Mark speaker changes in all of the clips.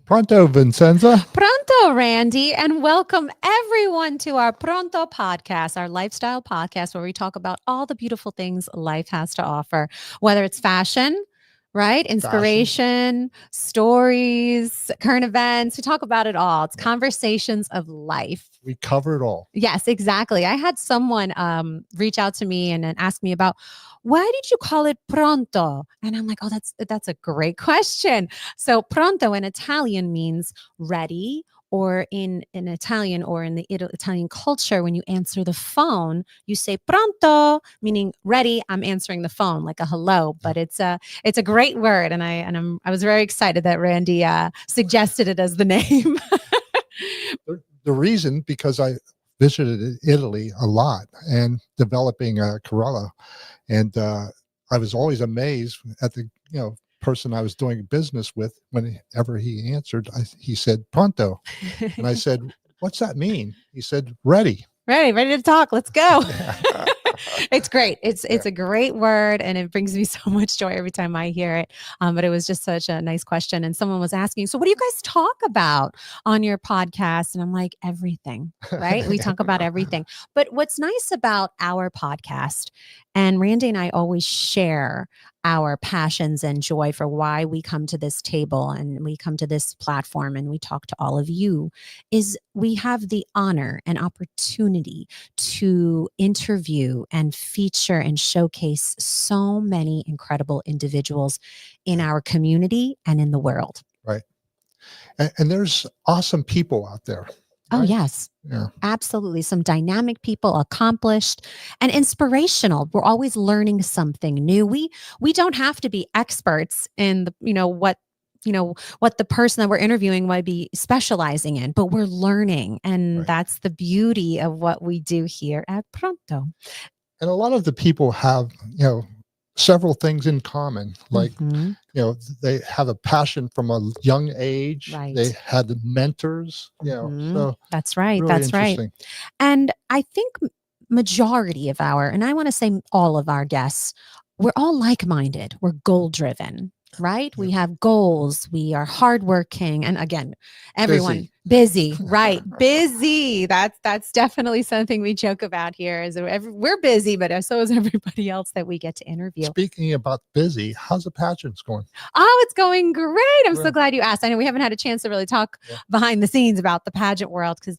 Speaker 1: Pronto, Vincenza.
Speaker 2: Pronto, Randy, and welcome everyone to our Pronto podcast, our lifestyle podcast where we talk about all the beautiful things life has to offer, whether it's fashion, right? Inspiration, stories, current events. We talk about it all. It's conversations of life.
Speaker 1: We cover it all.
Speaker 2: Yes, exactly. I had someone reach out to me and ask me about why did you call it pronto? And I'm like, oh, that's a great question. So pronto in Italian means ready, or in Italian or in the Italian culture, when you answer the phone, you say pronto, meaning ready. I'm answering the phone like a hello, but it's a great word, and I was very excited that Randy suggested it as the name.
Speaker 1: The reason, because I visited Italy a lot and developing a Corella, and I was always amazed at the person I was doing business with. Whenever he answered, he said pronto, and I said, "What's that mean?" He said, "Ready."
Speaker 2: Ready to talk. Let's go. It's great. It's a great word, and it brings me so much joy every time I hear it. But it was just such a nice question. And someone was asking, so what do you guys talk about on your podcast? And I'm like, everything, right? We talk about everything. But what's nice about our podcast, and Randy and I always share our passions and joy for why we come to this table and we come to this platform and we talk to all of you, is we have the honor and opportunity to interview and feature and showcase so many incredible individuals in our community and in the world.
Speaker 1: Right. And there's awesome people out there.
Speaker 2: Oh, right? Yes. Yeah. Absolutely. Some dynamic people, accomplished and inspirational. We're always learning something new. We don't have to be experts in what the person that we're interviewing might be specializing in, but we're learning. And that's the beauty of what we do here at Pronto.
Speaker 1: And a lot of the people have, several things in common. Like, they have a passion from a young age. Right. They had mentors, so
Speaker 2: that's right.
Speaker 1: Really
Speaker 2: that's right. And I think majority of and I want to say all of our guests, we're all like-minded. We're goal-driven. Right? We have goals. We are hardworking. And again, everyone busy, right? Busy. That's definitely something we joke about here is we're busy, but so is everybody else that we get to interview.
Speaker 1: Speaking about busy, how's the pageants going?
Speaker 2: Oh, it's going great. I'm so glad you asked. I know we haven't had a chance to really talk behind the scenes about the pageant world because,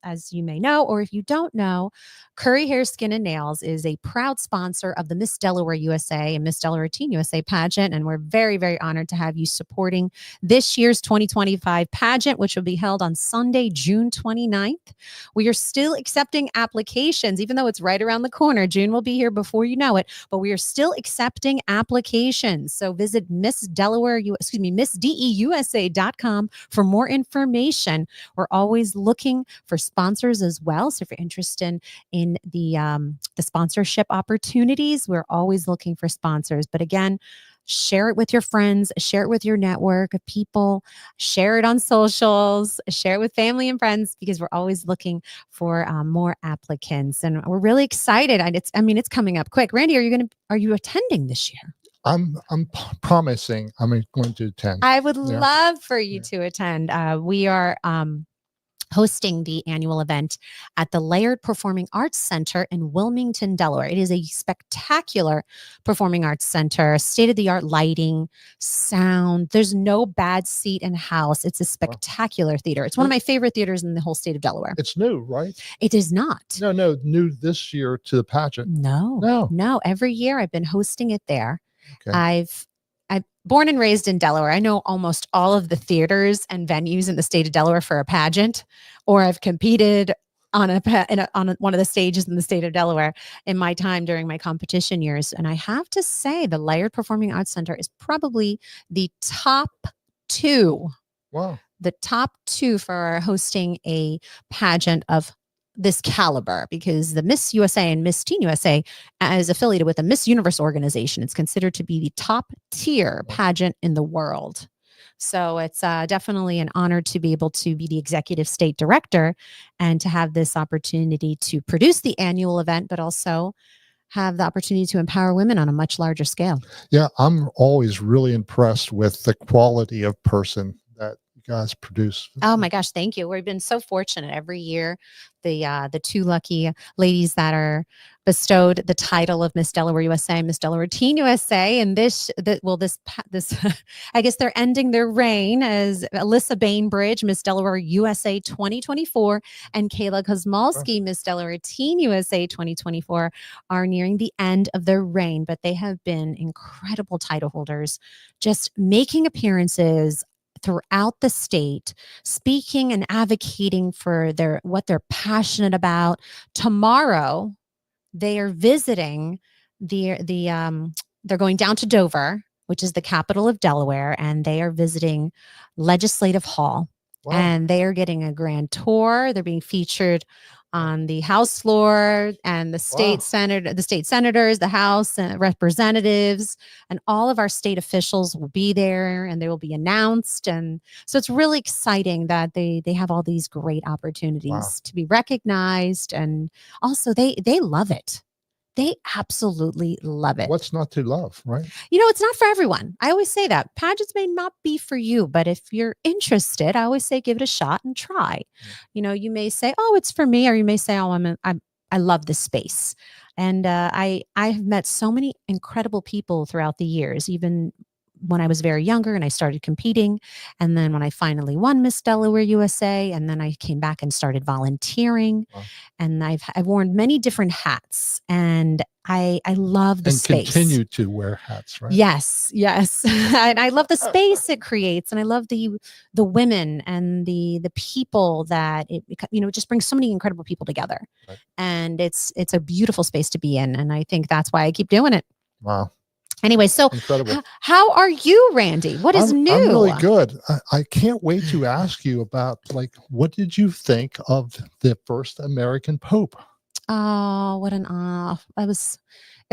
Speaker 2: as you may know, or if you don't know, Curry Hair, Skin, and Nails is a proud sponsor of the Miss Delaware USA and Miss Delaware Teen USA pageant. And we're very, very honored to have you supporting this year's 2025 pageant, which will be held on Sunday, June 29th. We are still accepting applications, even though it's right around the corner. June will be here before you know it, but we are still accepting applications. So visit MissDeusa.com for more information. We're always looking for sponsors as well. So if you're interested in the sponsorship opportunities, we're always looking for sponsors. But again, share it with your friends, share it with your network of people, share it on socials, share it with family and friends, because we're always looking for more applicants. And we're really excited. It's coming up quick. Randy, are you attending this year?
Speaker 1: I'm promising I'm going to attend.
Speaker 2: I would love for you to attend. We are hosting the annual event at the Laird Performing Arts Center in Wilmington, Delaware. It is a spectacular performing arts center, state-of-the-art lighting, sound. There's no bad seat in house. It's a spectacular theater. It's one of my favorite theaters in the whole state of Delaware.
Speaker 1: It's new, right?
Speaker 2: It is not.
Speaker 1: No, new this year to the pageant.
Speaker 2: No. Every year I've been hosting it there.
Speaker 1: Okay.
Speaker 2: I've born and raised in Delaware. I know almost all of the theaters and venues in the state of Delaware for a pageant, or I've competed on one of the stages in the state of Delaware in my time during my competition years. And I have to say the Laird Performing Arts Center is probably the top two.
Speaker 1: Wow.
Speaker 2: The top two for hosting a pageant of this caliber, because the Miss USA and Miss Teen USA is affiliated with the Miss Universe organization. It's considered to be the top tier pageant in the world. So it's definitely an honor to be able to be the executive state director and to have this opportunity to produce the annual event, but also have the opportunity to empower women on a much larger scale.
Speaker 1: Yeah, I'm always really impressed with the quality of person that you guys produce.
Speaker 2: Oh my gosh, thank you. We've been so fortunate every year. The two lucky ladies that are bestowed the title of Miss Delaware USA, Miss Delaware Teen USA, and this I guess they're ending their reign as Alyssa Bainbridge, Miss Delaware USA 2024, and Kayla Kosmalski, Miss Delaware Teen USA 2024, are nearing the end of their reign, but they have been incredible title holders, just making appearances throughout the state, speaking and advocating for what they're passionate about. Tomorrow, they are visiting they're going down to Dover, which is the capital of Delaware, and they are visiting Legislative Hall.
Speaker 1: Wow.
Speaker 2: And they are getting a grand tour. They're being featured on the House floor, and the state senators, the House representatives, and all of our state officials will be there, and they will be announced. And so it's really exciting that they have all these great opportunities to be recognized, and also they love it. They absolutely love it.
Speaker 1: What's not to love, right?
Speaker 2: It's not for everyone. I always say that. Pageants may not be for you, but if you're interested, I always say give it a shot and try. You may say, oh, it's for me, or you may say, oh, I love this space. And I have met so many incredible people throughout the years, even when I was very younger and I started competing. And then when I finally won Miss Delaware USA, and then I came back and started volunteering.
Speaker 1: Wow.
Speaker 2: And I've worn many different hats, and I love the space.
Speaker 1: And continue to wear hats, right?
Speaker 2: Yes. And I love the space it creates, and I love the women and the people that it just brings so many incredible people together.
Speaker 1: Right.
Speaker 2: And it's a beautiful space to be in, and I think that's why I keep doing it.
Speaker 1: Wow.
Speaker 2: Anyway, so
Speaker 1: incredible.
Speaker 2: How are you, Randy? What is new?
Speaker 1: I'm really good. I can't wait to ask you about, what did you think of the first American Pope?
Speaker 2: Oh, what an it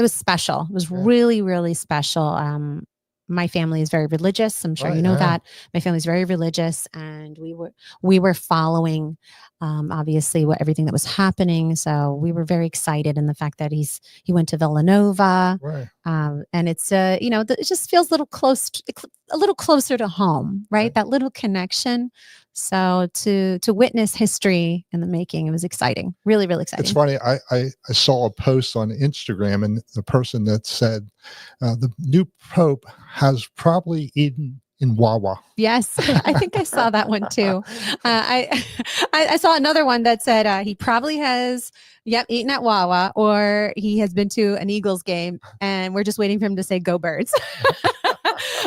Speaker 2: was special. It was really, really special. My family is very religious. I'm sure you know that. My family is very religious, and we were following, obviously, everything that was happening. So we were very excited, and the fact that he went to Villanova, and it's it just feels a little closer to home, right? That little connection. So to witness history in the making, it was exciting. Really, really exciting.
Speaker 1: It's funny. I saw a post on Instagram, and the person that said the new Pope has probably eaten in Wawa.
Speaker 2: Yes, I think I saw that one too. I saw another one that said he probably has eaten at Wawa, or he has been to an Eagles game, and we're just waiting for him to say "Go Birds."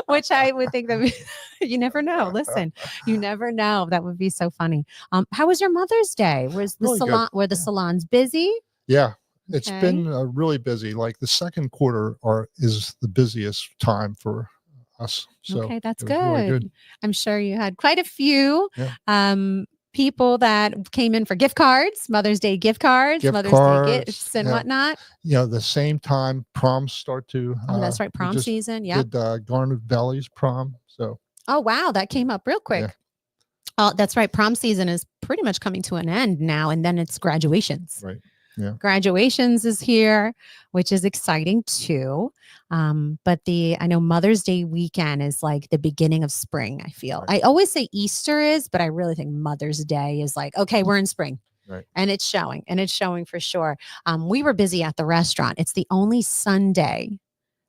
Speaker 2: Which I would think that you never know. Listen, you never know. That would be so funny. How was your Mother's Day? Was the salon? Were the salons busy?
Speaker 1: Yeah, it's been really busy. Like the second quarter is the busiest time for us. So
Speaker 2: okay, that's
Speaker 1: good. Really good.
Speaker 2: I'm sure you had quite a few people that came in for gift cards, Mother's Day gift cards, Mother's Day gifts and whatnot.
Speaker 1: The same time proms start to.
Speaker 2: That's right, prom season. Yeah.
Speaker 1: Did Garnet Valley's prom. So.
Speaker 2: Oh wow, that came up real quick. Yeah. Oh, that's right. Prom season is pretty much coming to an end now, and then it's graduations.
Speaker 1: Right. Yeah.
Speaker 2: Graduations is here, which is exciting too. But I know Mother's Day weekend is like the beginning of spring, I feel. I always say Easter is, but I really think Mother's Day is like, okay, we're in spring.
Speaker 1: Right.
Speaker 2: And it's showing for sure. We were busy at the restaurant. It's the only Sunday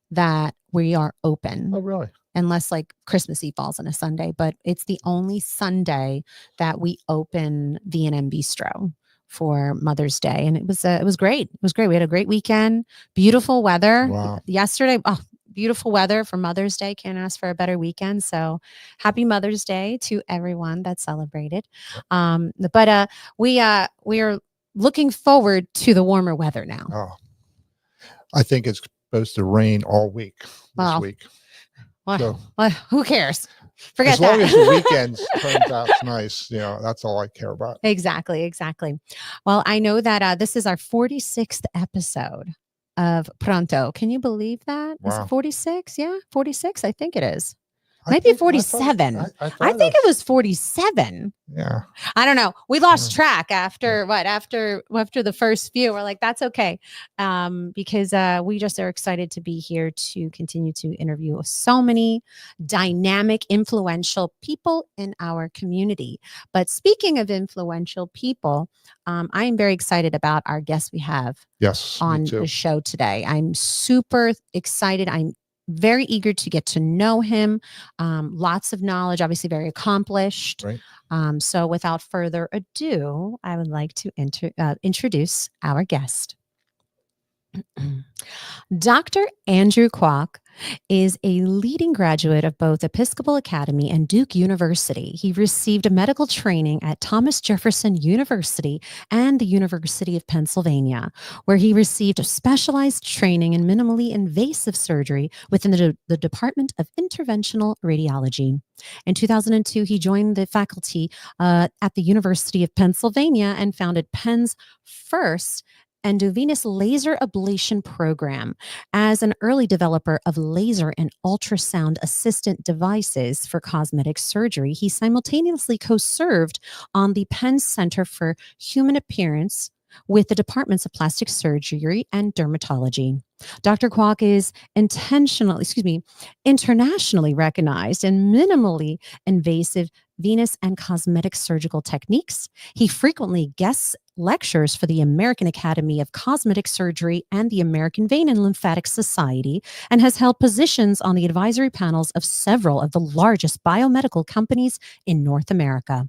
Speaker 2: that we are open.
Speaker 1: Oh, really?
Speaker 2: Unless like Christmas Eve falls on a Sunday, but it's the only Sunday that we open V&M Bistro for Mother's Day. And it was great. It was great. We had a great weekend, beautiful weather.
Speaker 1: Wow.
Speaker 2: Yesterday. Oh, beautiful weather for Mother's Day. Can't ask for a better weekend. So happy Mother's Day to everyone that celebrated. But we are looking forward to the warmer weather now.
Speaker 1: Oh, I think it's supposed to rain all week this week.
Speaker 2: Well, who cares? Forget
Speaker 1: that. As long
Speaker 2: that.
Speaker 1: as the weekends turns out nice, that's all I care about.
Speaker 2: Exactly. Well, I know that this is our 46th episode of Pronto. Can you believe that?
Speaker 1: Wow.
Speaker 2: Is it 46? Yeah, 46. I think it is. Maybe
Speaker 1: I thought
Speaker 2: 47.
Speaker 1: I
Speaker 2: I
Speaker 1: thought
Speaker 2: think
Speaker 1: of
Speaker 2: it was 47.
Speaker 1: yeah.
Speaker 2: I don't know. We
Speaker 1: Yeah.
Speaker 2: lost track after what? After the first few. We're like, that's okay, because we just are excited to be here to continue to interview so many dynamic, influential people in our community. But speaking of influential people, I am very excited about our guest we have
Speaker 1: Yes, me
Speaker 2: on the
Speaker 1: too.
Speaker 2: show today. I'm super excited. I'm very eager to get to know him. Lots of knowledge, obviously very accomplished.
Speaker 1: Right.
Speaker 2: So without further ado, I would like to introduce our guest. Dr. Andrew Kwak is a leading graduate of both Episcopal Academy and Duke University. He received medical training at Thomas Jefferson University and the University of Pennsylvania, where he received specialized training in minimally invasive surgery within the Department of Interventional Radiology. In 2002, he joined the faculty at the University of Pennsylvania and founded Penn's first endovenous laser ablation program. As an early developer of laser and ultrasound-assisted devices for cosmetic surgery, he simultaneously co-served on the Penn Center for Human Appearance with the departments of plastic surgery and dermatology. Dr. Kwak is internationally recognized in minimally invasive venous and cosmetic surgical techniques. He frequently guest lectures for the American Academy of Cosmetic Surgery and the American Vein and Lymphatic Society, and has held positions on the advisory panels of several of the largest biomedical companies in North America.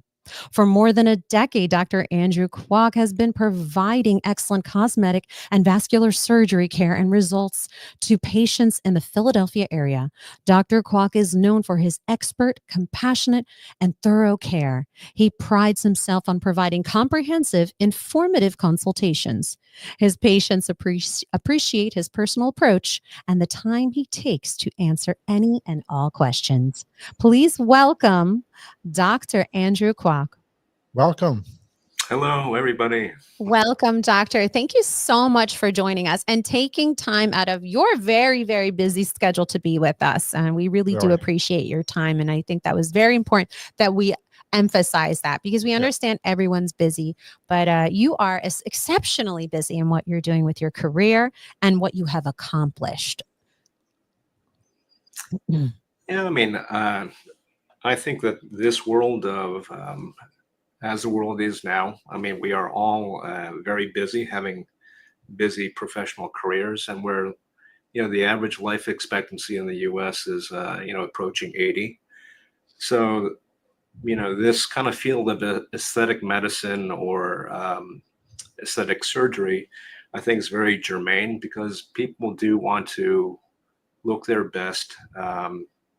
Speaker 2: For more than a decade, Dr. Andrew Kwak has been providing excellent cosmetic and vascular surgery care and results to patients in the Philadelphia area. Dr. Kwak is known for his expert, compassionate, and thorough care. He prides himself on providing comprehensive, informative consultations. His patients appreciate his personal approach and the time he takes to answer any and all questions. Please welcome Dr. Andrew Kwak.
Speaker 1: Welcome.
Speaker 3: Hello, everybody.
Speaker 2: Welcome, Doctor. Thank you so much for joining us and taking time out of your very, very busy schedule to be with us. And we really do
Speaker 1: Very.
Speaker 2: appreciate your time. And I think that was very important that we emphasize that, because we understand everyone's busy, but you are exceptionally busy in what you're doing with your career and what you have accomplished.
Speaker 3: Yeah, I mean, I think that this world of, as the world is now, I mean, we are all very busy, having busy professional careers, and we're, the average life expectancy in the U.S. is, approaching 80. So, this kind of field of aesthetic medicine or aesthetic surgery, I think is very germane, because people do want to look their best,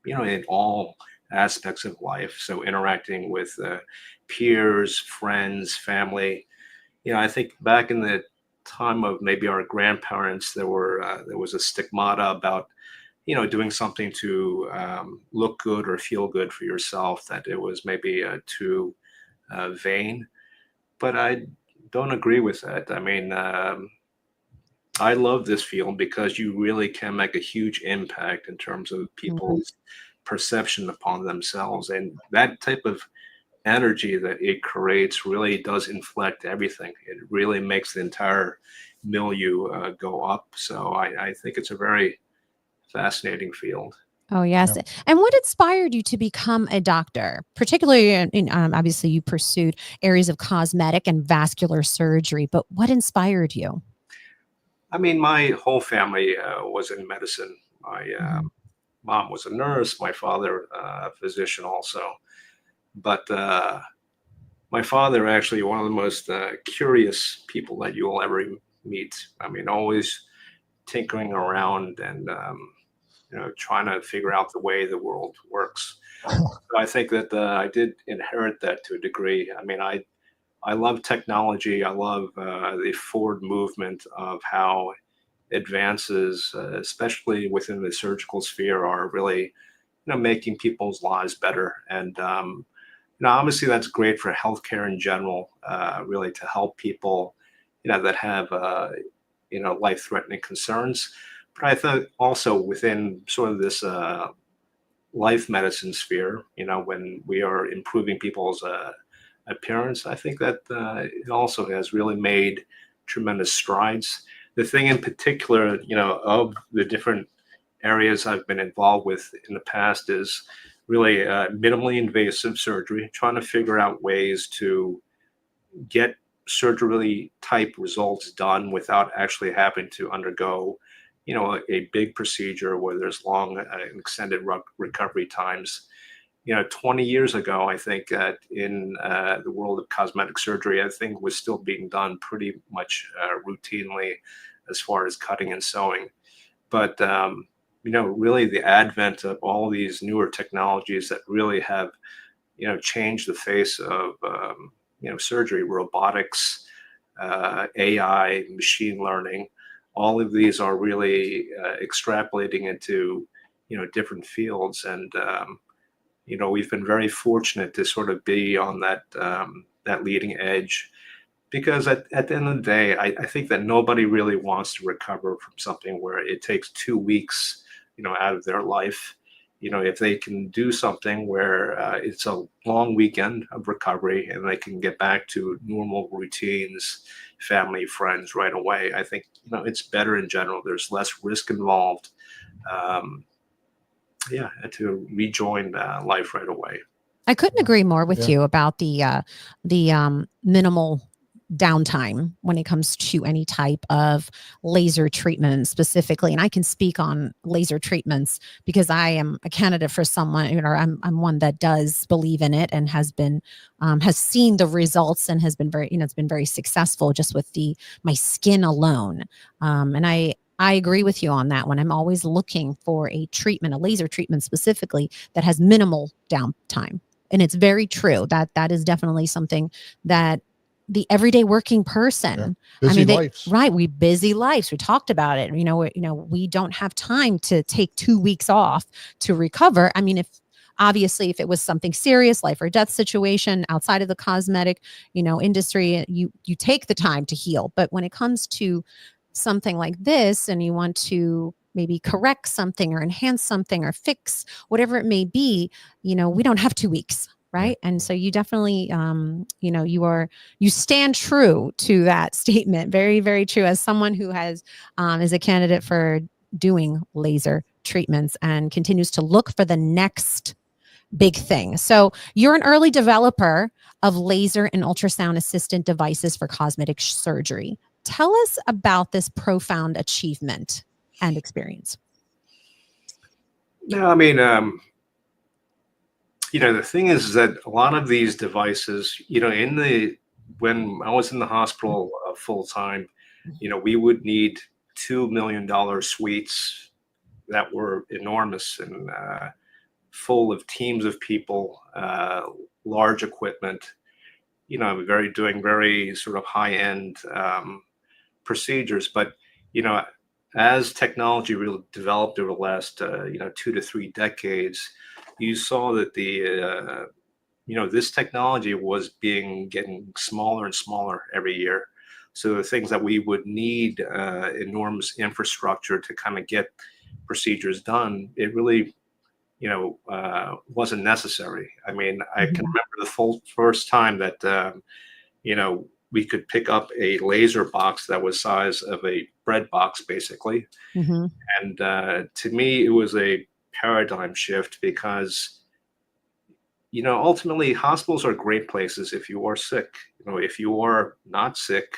Speaker 3: in all aspects of life. So interacting with peers, friends, family. I think back in the time of maybe our grandparents, there was a stigmata about, doing something to look good or feel good for yourself, that it was maybe too vain. But I don't agree with that. I mean, I love this field because you really can make a huge impact in terms of people's perception upon themselves. And that type of energy that it creates really does inflect everything. It really makes the entire milieu go up. So I think it's a very fascinating field.
Speaker 2: Oh, yes.
Speaker 1: Yeah.
Speaker 2: And what inspired you to become a doctor? Particularly, obviously, you pursued areas of cosmetic and vascular surgery, but what inspired you?
Speaker 3: I mean, my whole family was in medicine. My
Speaker 2: Mhm.
Speaker 3: mom was a nurse, my father, a physician also. But my father, actually, one of the most curious people that you will ever meet. I mean, always tinkering around and trying to figure out the way the world works. So I think that I did inherit that to a degree. I mean, I love technology. I love the forward movement of how advances, especially within the surgical sphere, are really making people's lives better. And obviously that's great for healthcare in general, really to help people, that have, life-threatening concerns. But I thought also within sort of this life medicine sphere, when we are improving people's appearance, I think that it also has really made tremendous strides. The thing in particular, of the different areas I've been involved with in the past is really minimally invasive surgery, trying to figure out ways to get surgery type results done without actually having to undergo, a big procedure where there's long and extended recovery times. 20 years ago, I think that in the world of cosmetic surgery, I think was still being done pretty much routinely as far as cutting and sewing. But, really the advent of all these newer technologies that really have, changed the face of, surgery, robotics, AI, machine learning, all of these are really extrapolating into, different fields. And, we've been very fortunate to sort of be on that leading edge, because at the end of the day, I think that nobody really wants to recover from something where it takes 2 weeks, out of their life. If they can do something where it's a long weekend of recovery and they can get back to normal routines, family, friends right away, I think, it's better in general. There's less risk involved. Yeah, to rejoin life right away.
Speaker 2: I couldn't agree more with
Speaker 1: Yeah.
Speaker 2: you about the minimal downtime when it comes to any type of laser treatment specifically. And I can speak on laser treatments because I am a candidate for someone, I'm one that does believe in it and has been has seen the results and has been very, it's been very successful just with my skin alone. And I agree with you on that one. I'm always looking for a treatment, a laser treatment specifically, that has minimal downtime. And it's very true that is definitely something that the everyday working person,
Speaker 1: Busy lives.
Speaker 2: right? We busy lives. We talked about it. We don't have time to take 2 weeks off to recover. I mean, obviously if it was something serious, life or death situation outside of the cosmetic, industry, you take the time to heal. But when it comes to something like this and you want to maybe correct something or enhance something or fix whatever it may be, we don't have 2 weeks. Right. And so you definitely, you stand true to that statement. Very, very true. As someone who is a candidate for doing laser treatments and continues to look for the next big thing. So you're an early developer of laser and ultrasound assisted devices for cosmetic surgery. Tell us about this profound achievement and experience.
Speaker 3: No, I mean, the thing is that a lot of these devices, when I was in the hospital full time, we would need $2 million suites that were enormous and full of teams of people, large equipment, doing very sort of high end procedures. But, as technology really developed over the last, 2 to 3 decades, you saw that this technology was getting smaller and smaller every year. So the things that we would need enormous infrastructure to kind of get procedures done, it really, wasn't necessary. I mean, I can remember the first time that, we could pick up a laser box that was size of a bread box, basically.
Speaker 2: Mm-hmm.
Speaker 3: And to me, it was a paradigm shift because, ultimately hospitals are great places if you are sick. If you are not sick,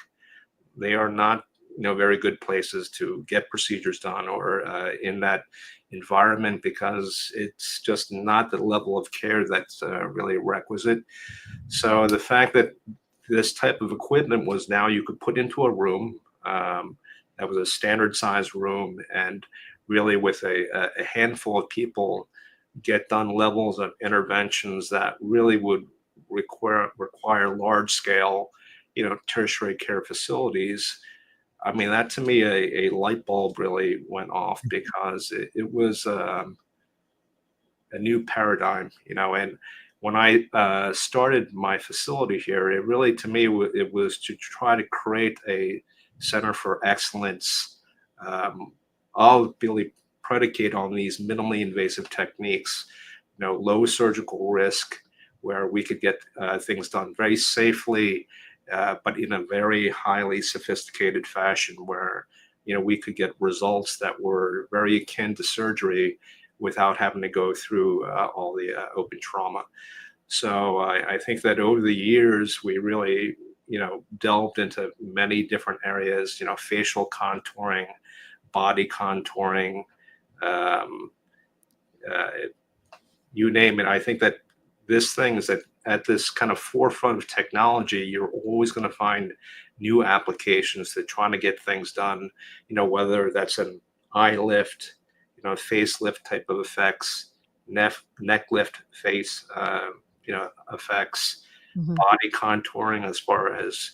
Speaker 3: they are not, very good places to get procedures done or in that environment, because it's just not the level of care that's really requisite. So the fact that this type of equipment was now you could put into a room that was a standard size room, and really with a handful of people get done levels of interventions that really would require large scale, tertiary care facilities. I mean, that to me, a light bulb really went off, because it was a new paradigm, and when I started my facility here, it really, to me, it was to try to create a center for excellence, all really predicated on these minimally invasive techniques, low surgical risk, where we could get things done very safely, but in a very highly sophisticated fashion, where we could get results that were very akin to surgery without having to go through all the open trauma. So I think that over the years, we really, delved into many different areas, facial contouring, body contouring, um, uh, you name it. I think that this thing is at this kind of forefront of technology. You're always going to find new applications that trying to get things done, whether that's an eye lift, facelift type of effects, neck lift face, effects,
Speaker 2: Mhm.
Speaker 3: body contouring as far as,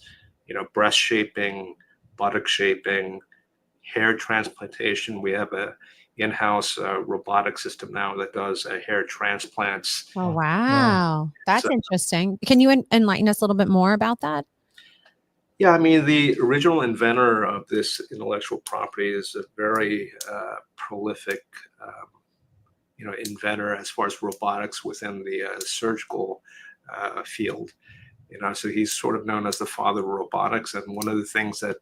Speaker 3: breast shaping, buttock shaping, hair transplantation. We have a in-house robotic system now that does hair transplants.
Speaker 2: Oh,
Speaker 1: Wow.
Speaker 2: wow. That's
Speaker 3: So
Speaker 2: interesting. Can you enlighten us a little bit more about that?
Speaker 3: yeah, I mean, the original inventor of this intellectual property is a very prolific, inventor as far as robotics within the surgical field. So he's sort of known as the father of robotics. And one of the things that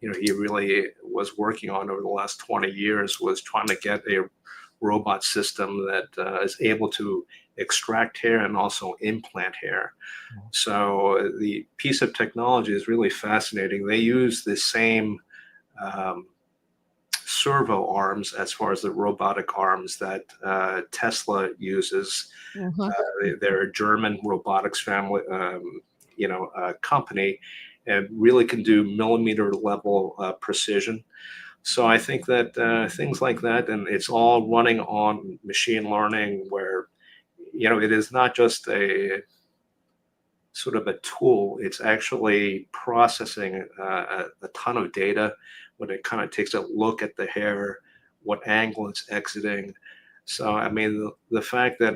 Speaker 3: he really was working on over the last 20 years was trying to get a robot system that is able to extract hair and also implant hair. So the piece of technology is really fascinating. They use the same um, servo arms as far as the robotic arms that Tesla uses.
Speaker 2: Mhm.
Speaker 3: They're a German robotics family, company, and really can do millimeter level precision. So I think that things like that, and it's all running on machine learning, where it is not just a sort of a tool. It's actually processing a ton of data when it kind of takes a look at the hair, what angle it's exiting. So I mean, the fact that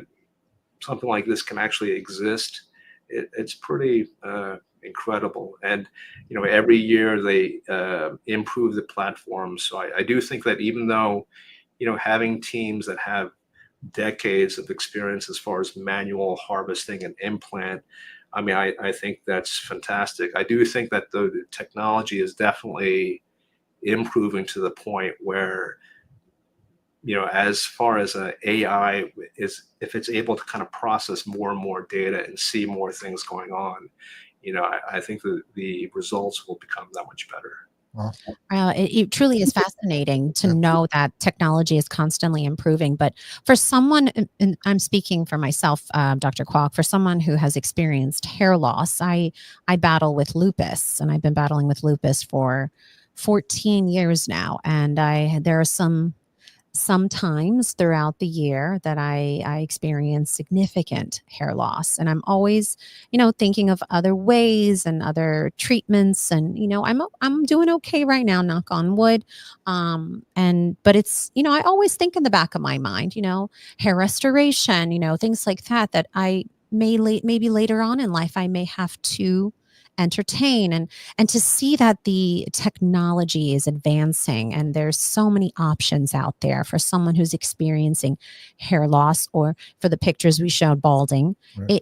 Speaker 3: something like this can actually exist, it's pretty incredible. And every year they improve the platform. So I do think that even though having teams that have decades of experience as far as manual harvesting and implant, I mean, I think that's fantastic. I do think that the technology is definitely improving to the point where as far as AI is, if it's able to kind of process more and more data and see more things going on, I think that the results will become that much better.
Speaker 1: Wow.
Speaker 2: It truly is fascinating to
Speaker 1: Yeah.
Speaker 2: know that technology is constantly improving. But for someone, and I'm speaking for myself, Dr. Kwak, for someone who has experienced hair loss, I battle with lupus, and I've been battling with lupus for 14 years now. And there are sometimes throughout the year that I experience significant hair loss. And I'm always, thinking of other ways and other treatments. And, I'm doing okay right now, knock on wood. But it's, I always think in the back of my mind, hair restoration, things like that, that I maybe later on in life, I may have to entertain, and to see that the technology is advancing and there's so many options out there for someone who's experiencing hair loss, or for the pictures we showed, balding.
Speaker 1: Right.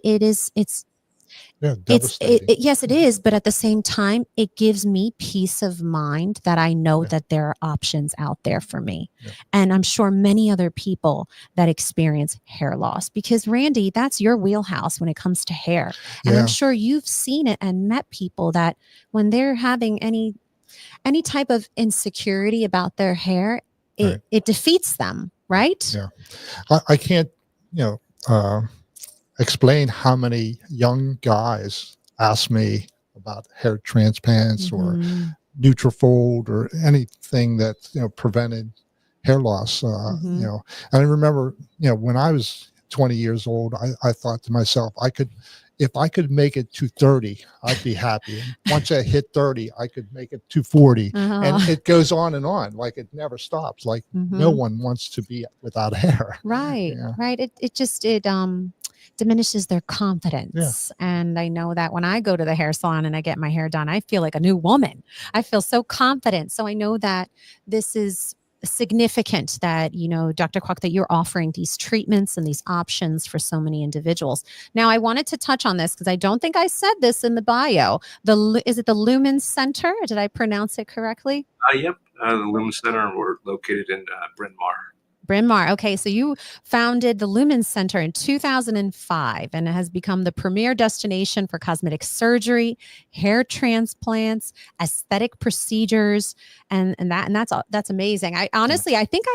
Speaker 1: Yeah,
Speaker 2: It's
Speaker 1: devastating.
Speaker 2: yes, it is, but at the same time, it gives me peace of mind that I know
Speaker 1: Yeah.
Speaker 2: that there are options out there for me.
Speaker 1: Yeah.
Speaker 2: And I'm sure many other people that experience hair loss, because Randy, that's your wheelhouse when it comes to hair. And I'm
Speaker 1: Yeah.
Speaker 2: sure you've seen it and met people that when they're having any type of insecurity about their hair,
Speaker 1: Right.
Speaker 2: it defeats them, right?
Speaker 1: Yeah. I can't, you know, explain how many young guys ask me about hair transplants or
Speaker 2: Mhm.
Speaker 1: Nutrafold or anything that prevented hair loss.
Speaker 2: Mhm.
Speaker 1: And I remember when I was 20 years old, I thought to myself, if I could make it to 30, I'd be happy. And once I hit 30, I could make it to 40, and
Speaker 2: Uh-huh.
Speaker 1: it goes on and on, like it never stops. Like no
Speaker 2: Mhm.
Speaker 1: one wants to be without hair.
Speaker 2: Right,
Speaker 1: Yeah.
Speaker 2: right. It diminishes their
Speaker 1: Yeah.
Speaker 2: confidence. And I know that when I go to the hair salon and I get my hair done, I feel like a new woman. I feel so confident. So I know that this is significant that, Dr. Kwak, that you're offering these treatments and these options for so many individuals. Now, I wanted to touch on this because I don't think I said this in the bio. Is it the Lumen Center? Did I pronounce it correctly?
Speaker 3: Yep. The Lumen Center, we're located in Bryn Mawr.
Speaker 2: Bryn Mawr. Okay, so you founded the Lumen Center in 2005, and it has become the premier destination for cosmetic surgery, hair transplants, aesthetic procedures, and that's amazing. I honestly, I think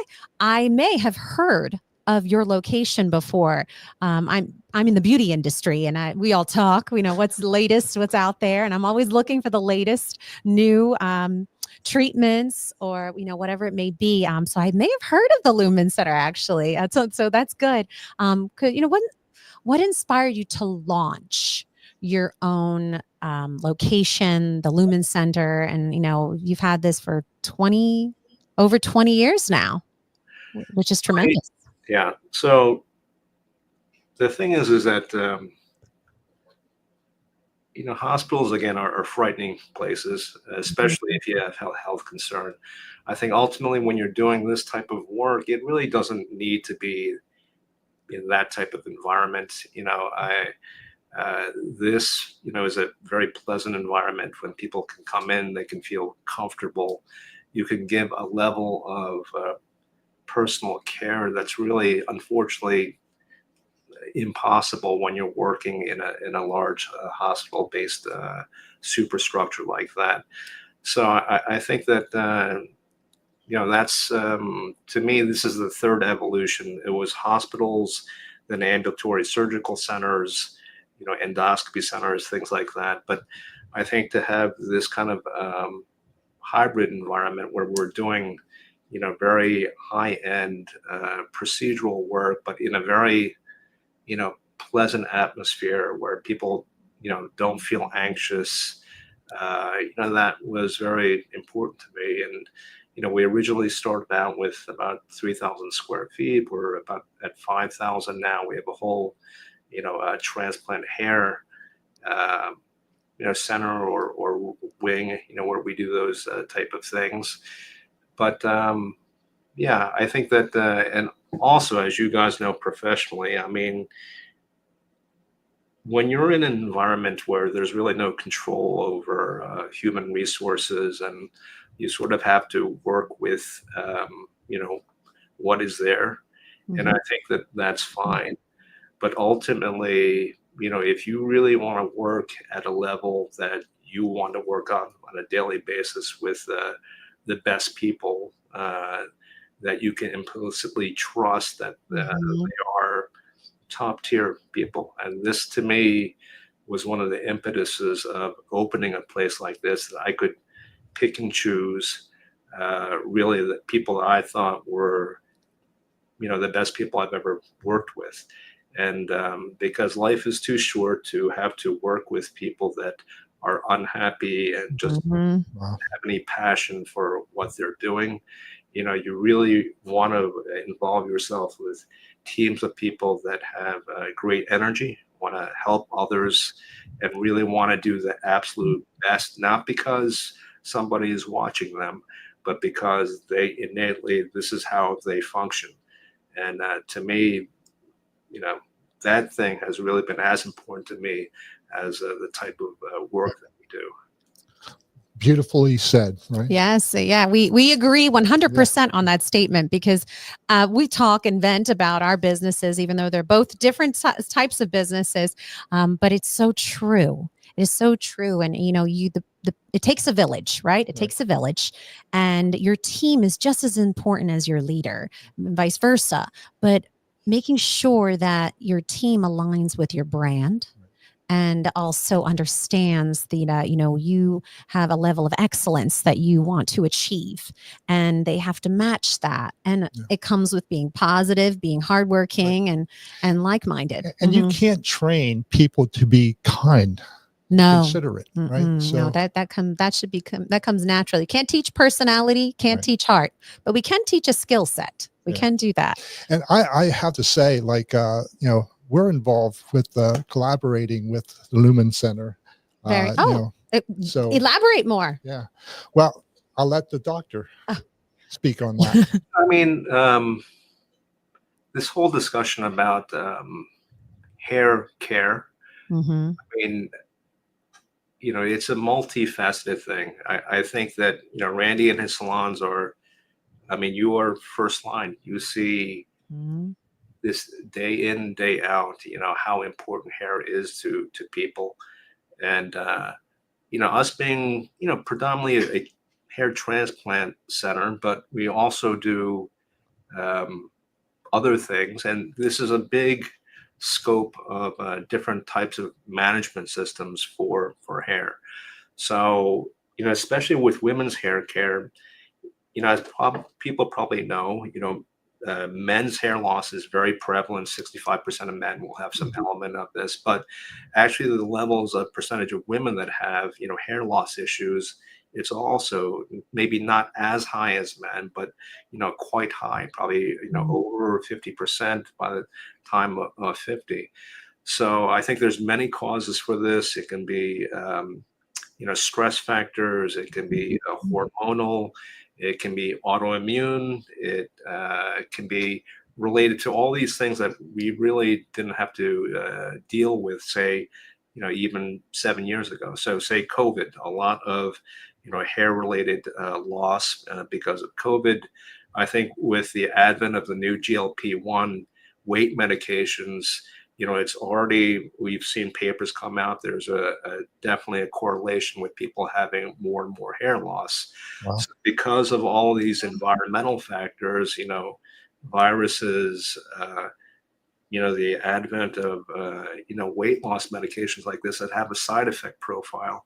Speaker 2: I may have heard of your location before. I'm in the beauty industry, and we all talk. We know what's the latest, what's out there, and I'm always looking for the latest new treatments or whatever it may be. So I may have heard of the Lumen Center actually. So that's good. What inspired you to launch your own location, the Lumen Center, and you've had this for over 20 years now, which is tremendous.
Speaker 3: Yeah. So the thing is that hospitals again are frightening places, especially if you have health concern. I think ultimately when you're doing this type of work, it really doesn't need to be in that type of environment. This is a very pleasant environment when people can come in, they can feel comfortable. You can give a level of personal care that's really, unfortunately, impossible when you're working in a large hospital-based superstructure like that. So I think that that's to me, this is the third evolution. It was hospitals, then ambulatory surgical centers, endoscopy centers, things like that. But I think to have this kind of hybrid environment where we're doing very high-end procedural work, but in a very pleasant atmosphere where people don't feel anxious, that was very important to me. And we originally started out with about 3,000 square feet. We're about at 5,000 now. We have a whole transplant hair center or wing, where we do those type of things. But I think that and also, as you guys know professionally, I mean, when you're in an environment where there's really no control over human resources, and you sort of have to work with, what is there, and I think that that's fine. But ultimately, if you really want to work at a level that you want to work on a daily basis with the best people that you can implicitly trust that they are top tier people. And this to me was one of the impetuses of opening a place like this, that I could pick and choose really the people that I thought were the best people I've ever worked with. And because life is too short to have to work with people that are unhappy and just don't have any passion for what they're doing. You really want to involve yourself with teams of people that have great energy, want to help others, and really want to do the absolute best, not because somebody is watching them, but because they innately, this is how they function. And to me, that thing has really been as important to me as the type of work that we do.
Speaker 1: Beautifully said, right?
Speaker 2: Yes. Yeah. We agree 100% on that statement, because we talk and vent about our businesses, even though they're both different types of businesses. But it's so true. It is so true. And, it takes a village, right? It takes a village, and your team is just as important as your leader, and vice versa. But making sure that your team aligns with your brand, and also understands that you have a level of excellence that you want to achieve, and they have to match that. And it comes with being positive, being hardworking, and like-minded.
Speaker 1: And you can't train people to be kind.
Speaker 2: No,
Speaker 1: considerate, right?
Speaker 2: So no, that comes naturally. Can't teach personality, can't teach heart, but we can teach a skill set. We can do that.
Speaker 1: And I have to say, we're involved with collaborating with the Lumen Center.
Speaker 2: So elaborate more.
Speaker 1: Yeah. Well, I'll let the doctor. speak on that.
Speaker 3: I mean, this whole discussion about hair care,
Speaker 2: Mm-hmm.
Speaker 3: I mean, it's a multifaceted thing. I think that, Randy and his salons are, I mean, you are first line. You see
Speaker 2: Mm-hmm.
Speaker 3: this day in, day out, how important hair is to people. And, us being, predominantly a hair transplant center, but we also do um, other things. And this is a big scope of different types of management systems for hair. So, especially with women's hair care, as people probably know, men's hair loss is very prevalent. 65% of men will have some element of this, but actually the levels of percentage of women that have, hair loss issues, it's also maybe not as high as men, but, quite high, probably, over 50% by the time of 50. So I think there's many causes for this. It can be, stress factors. It can be hormonal. It can be autoimmune. It can be related to all these things that we really didn't have to deal with, say, even 7 years ago. So, say COVID, a lot of hair-related loss because of COVID. I think with the advent of the new GLP-1 weight medications, it's already, we've seen papers come out. There's definitely a correlation with people having more and more hair loss.
Speaker 1: Wow.
Speaker 3: So because of all these environmental factors, viruses, the advent of, weight loss medications like this that have a side effect profile,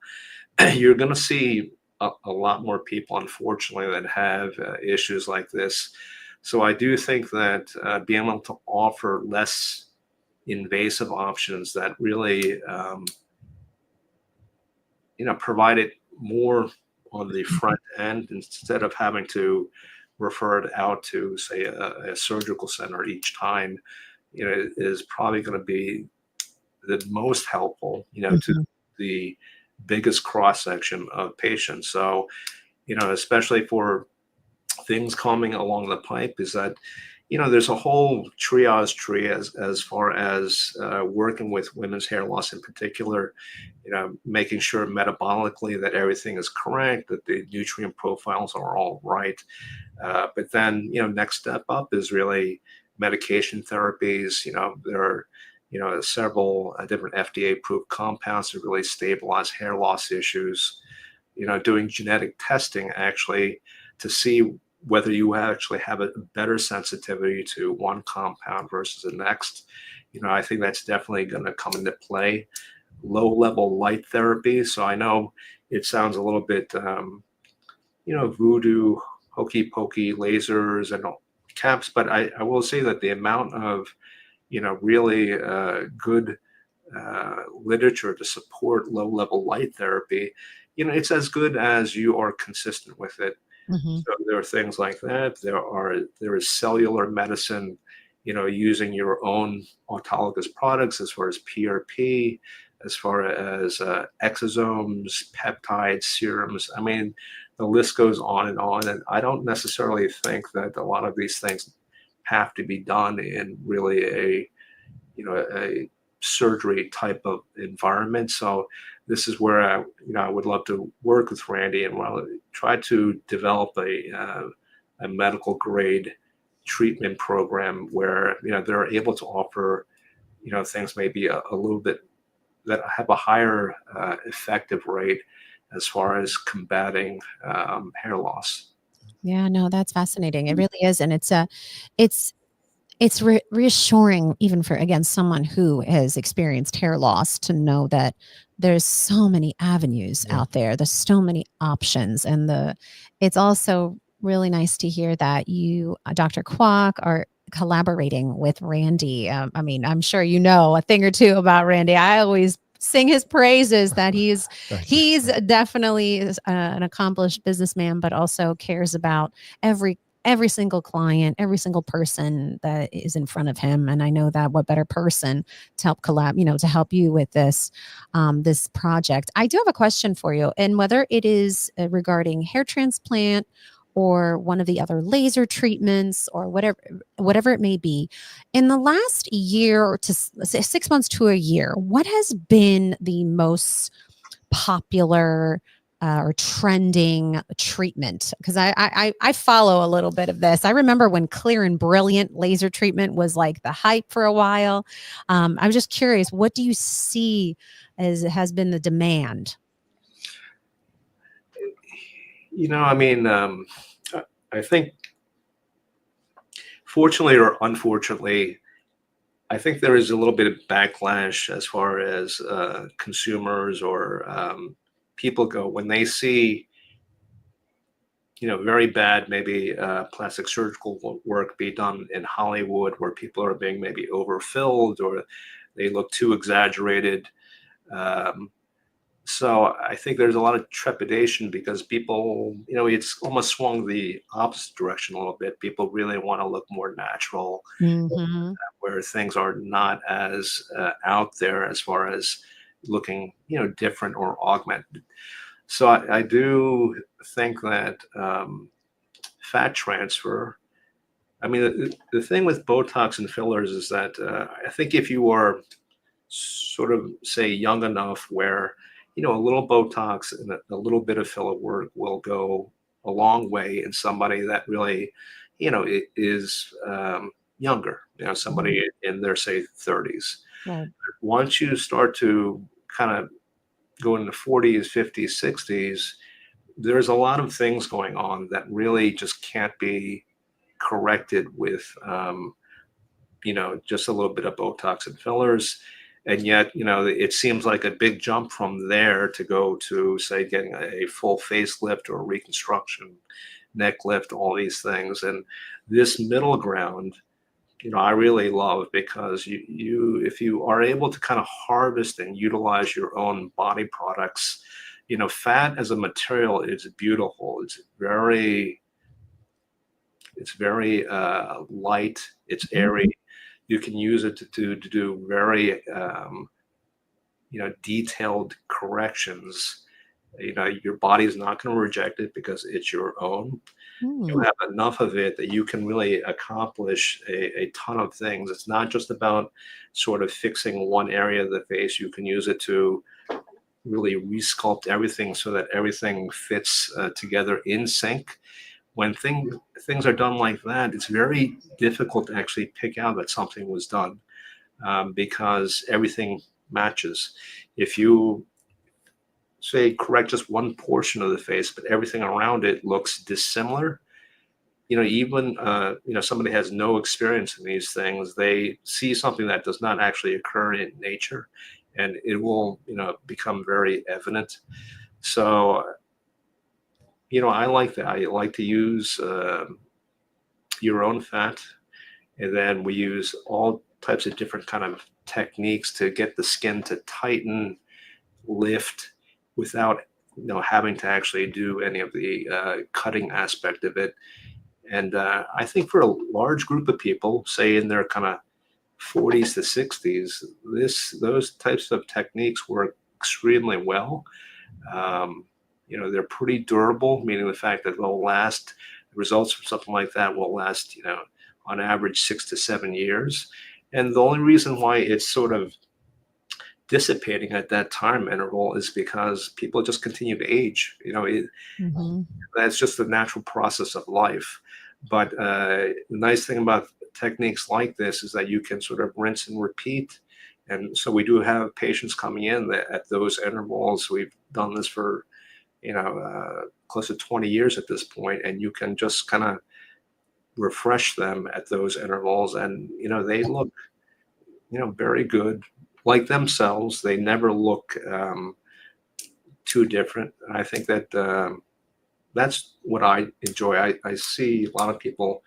Speaker 3: you're going to see a lot more people, unfortunately, that have issues like this. So I do think that being able to offer less invasive options that really, provide it more on the front end instead of having to refer it out to, say, a surgical center each time, is probably going to be the most helpful, to the biggest cross section of patients. So, especially for things coming along the pipe, is that there's a whole triage tree as far as working with women's hair loss in particular, making sure metabolically that everything is correct, that the nutrient profiles are all right. But then, next step up is really medication therapies. There are, several different FDA approved compounds to really stabilize hair loss issues, doing genetic testing actually to see whether you actually have a better sensitivity to one compound versus the next. I think that's definitely going to come into play. Low level light therapy. So I know it sounds a little bit, voodoo, hokey pokey lasers and all caps, but I will say that the amount of, really good literature to support low level light therapy, it's as good as you are consistent with it.
Speaker 2: Mm-hmm.
Speaker 3: So there are things like that. There is cellular medicine, using your own autologous products as far as PRP, as far as exosomes, peptides, serums. I mean, the list goes on. And I don't necessarily think that a lot of these things have to be done in really a surgery type of environment. So this is where I would love to work with Randy and try to develop a medical grade treatment program where they're able to offer things maybe a little bit that have a higher effective rate as far as combating hair loss.
Speaker 2: Yeah, no, that's fascinating. It really is, and it's reassuring even for, again, someone who has experienced hair loss to know that there's so many avenues
Speaker 1: Yeah.
Speaker 2: out there. There's so many options, and it's also really nice to hear that you, Dr. Kwak, are collaborating with Randy. I mean, I'm sure you know a thing or two about Randy. I always sing his praises that he's
Speaker 1: Thank you.
Speaker 2: definitely an accomplished businessman, but also cares about every single client, every single person that is in front of him. And I know that what better person to help to help you with this project. I do have a question for you, and whether it is regarding hair transplant or one of the other laser treatments or whatever it may be, in the last year to 6 months to a year, what has been the most popular or trending treatment? Because I follow a little bit of this. I remember when Clear and Brilliant laser treatment was like the hype for a while. I'm just curious, what do you see as has been the demand?
Speaker 3: I mean, I think, fortunately or unfortunately, I think there is a little bit of backlash as far as consumers or people go when they see, very bad maybe plastic surgical work be done in Hollywood, where people are being maybe overfilled or they look too exaggerated. Um, So I think there's a lot of trepidation because people, it's almost swung the opposite direction a little bit. People really want to look more natural,
Speaker 2: Hmm.
Speaker 3: where things are not as out there as far as looking, different or augmented. So I do think that fat transfer. I mean, the thing with Botox and fillers is that I think if you are sort of say young enough where a little Botox and a little bit of filler work will go a long way in somebody that really is younger, somebody in their say 30s.
Speaker 2: Right.
Speaker 3: Once you start to kind of go into 40s, 50s, 60s, there's a lot of things going on that really just can't be corrected with just a little bit of Botox and fillers. And yet, it seems like a big jump from there to go to, say, getting a full facelift or reconstruction, neck lift, all these things. And this middle ground, I really love because if you are able to kind of harvest and utilize your own body products, fat as a material is beautiful. It's very light. It's airy. You can use it to do very detailed corrections. Your body is not going to reject it because it's your own. You
Speaker 2: Mm.
Speaker 3: have enough of it that you can really accomplish a ton of things. It's not just about sort of fixing one area of the face. You can use it to really resculpt everything so that everything fits together in sync. When things are done like that, it's very difficult to actually pick out that something was done because everything matches. If you say correct just one portion of the face, but everything around it looks dissimilar, even somebody has no experience in these things, they see something that does not actually occur in nature, and it will become very evident. So I like that. I like to use your own fat, and then we use all types of different kind of techniques to get the skin to tighten, lift, without having to actually do any of the cutting aspect of it. And I think for a large group of people, say in their kind of 40s to 60s, those types of techniques work extremely well. Um, they're pretty durable, meaning the fact that they'll last. Results from something like that will last, on average 6 to 7 years. And the only reason why it's sort of dissipating at that time interval is because people just continue to age.
Speaker 2: Mhm.
Speaker 3: That's just the natural process of life. But the nice thing about techniques like this is that you can sort of rinse and repeat. And so we do have patients coming in at those intervals. We've done this for, close to 20 years at this point, and you can just kind of refresh them at those intervals. And, they look, very good, like themselves. They never look too different. And I think that that's what I enjoy. I see a lot of people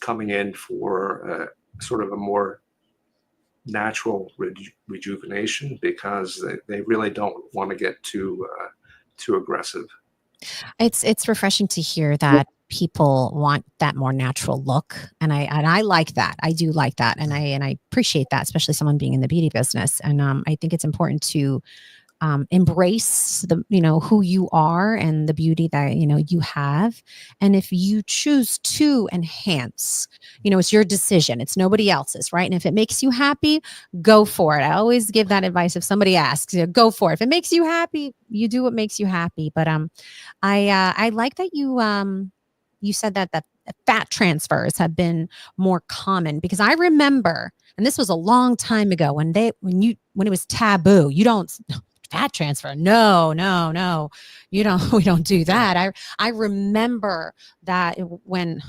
Speaker 3: coming in for sort of a more natural rejuvenation because they really don't want to get too aggressive.
Speaker 2: It's refreshing to hear that people want that more natural look, and I like that. I do like that, and I appreciate that, especially someone being in the beauty business. And I think it's important to embrace the, who you are and the beauty that, you have. And if you choose to enhance, it's your decision. It's nobody else's, right? And if it makes you happy, go for it. I always give that advice. If somebody asks, go for it. If it makes you happy, you do what makes you happy. But I like that you said that fat transfers have been more common, because I remember, and this was a long time ago, when it was taboo. You don't fat transfer. No, no, no. You don't, we don't do that. I remember that when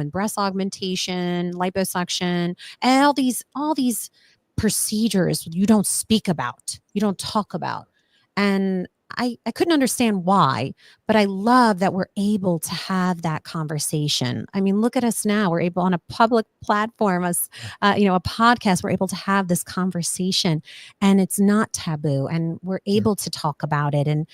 Speaker 2: breast augmentation, liposuction, and all these procedures you don't speak about, you don't talk about. And I couldn't understand why, but I love that we're able to have that conversation. I mean, look at us now. We're able, on a public platform, a podcast, we're able to have this conversation, and it's not taboo, and we're able to talk about it, and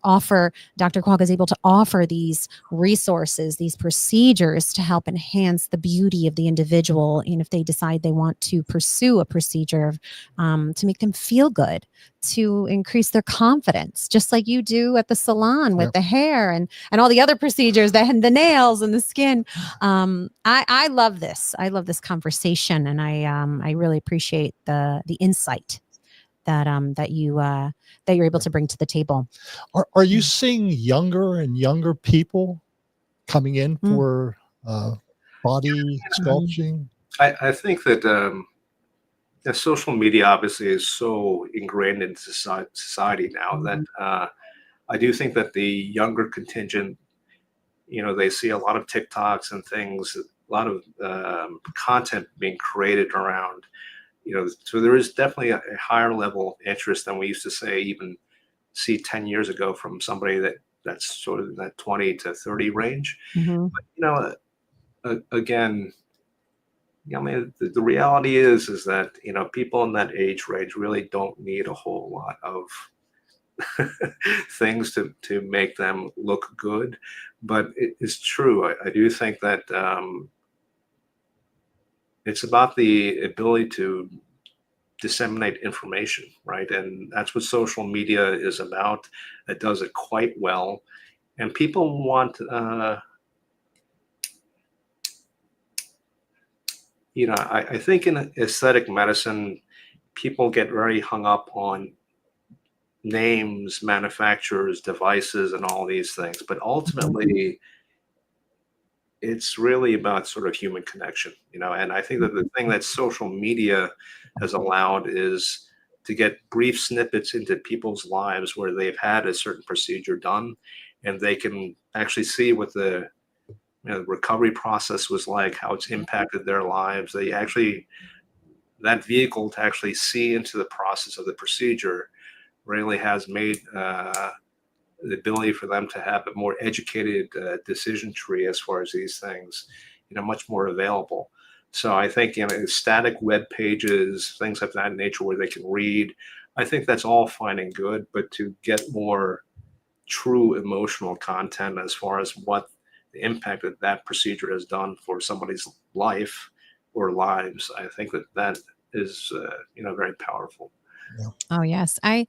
Speaker 2: offer, Dr. Kwak is able to offer these resources, these procedures to help enhance the beauty of the individual. And if they decide they want to pursue a procedure, to make them feel good, to increase their confidence, just like you do at the salon with the hair and all the other procedures, the nails and the skin. I love this. I love this conversation, and I really appreciate the insight that you're able to bring to the table.
Speaker 1: Are you seeing younger and younger people coming in for body sculpting?
Speaker 3: I think that social media obviously is so ingrained in society now that I do think that the younger contingent, they see a lot of TikToks and things, a lot of content being created around, so there is definitely a higher level of interest than we used to even see 10 years ago from somebody that's sort of in that 20 to 30 range.
Speaker 2: Mm-hmm.
Speaker 3: But, again, I mean, the reality is that, people in that age range really don't need a whole lot of things to make them look good. But it is true. I do think that it's about the ability to disseminate information, right? And that's what social media is about. It does it quite well. And people want, I think in aesthetic medicine, people get very hung up on names, manufacturers, devices, and all these things. But ultimately, it's really about sort of human connection, and I think that the thing that social media has allowed is to get brief snippets into people's lives where they've had a certain procedure done, and they can actually see what the recovery process was like, how it's impacted their lives. That vehicle to actually see into the process of the procedure really has made the ability for them to have a more educated decision tree as far as these things, much more available. So I think, static web pages, things of that nature where they can read, I think that's all fine and good, but to get more true emotional content as far as what the impact that procedure has done for somebody's life or lives, I think that is, very powerful.
Speaker 1: Yeah.
Speaker 2: Oh yes, I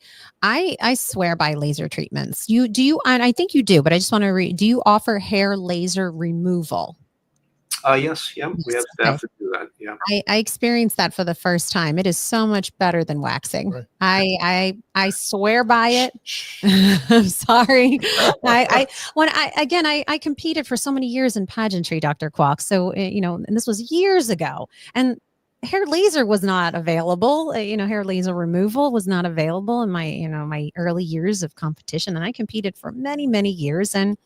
Speaker 2: swear by laser treatments. Do you? And I think you do, but I just want to read. Do you offer hair laser removal?
Speaker 3: Yes, yeah, we have staff to do that. Yeah,
Speaker 2: I experienced that for the first time. It is so much better than waxing.
Speaker 1: Right.
Speaker 2: I swear by it. I'm sorry. I competed for so many years in pageantry, Dr. Kwak. So and this was years ago, and hair laser was not available. Hair laser removal was not available in my early years of competition, and I competed for many, many years. And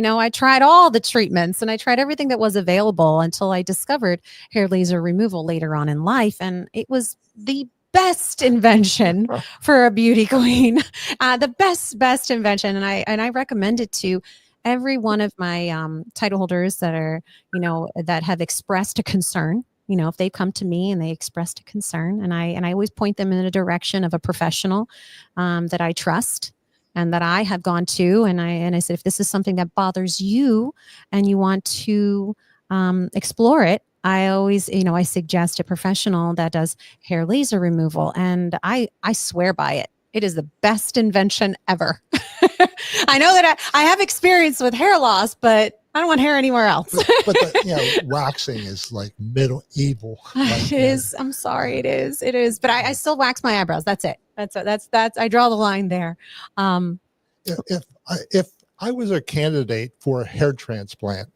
Speaker 2: I tried all the treatments and I tried everything that was available until I discovered hair laser removal later on in life. And it was the best invention for a beauty queen, the best invention. And I recommend it to every one of my title holders that are, that have expressed a concern. If they come to me and they expressed a concern, and I always point them in the direction of a professional that I trust and that I have gone to, and I said, if this is something that bothers you and you want to explore it, I always, I suggest a professional that does hair laser removal, and I swear by it. It is the best invention ever. I know that I have experience with hair loss, but I don't want hair anywhere else.
Speaker 1: But waxing is like medieval.
Speaker 2: It is. I'm sorry. It is. It is. But I still wax my eyebrows. That's it. That's I draw the line there.
Speaker 1: If I was a candidate for a hair transplant,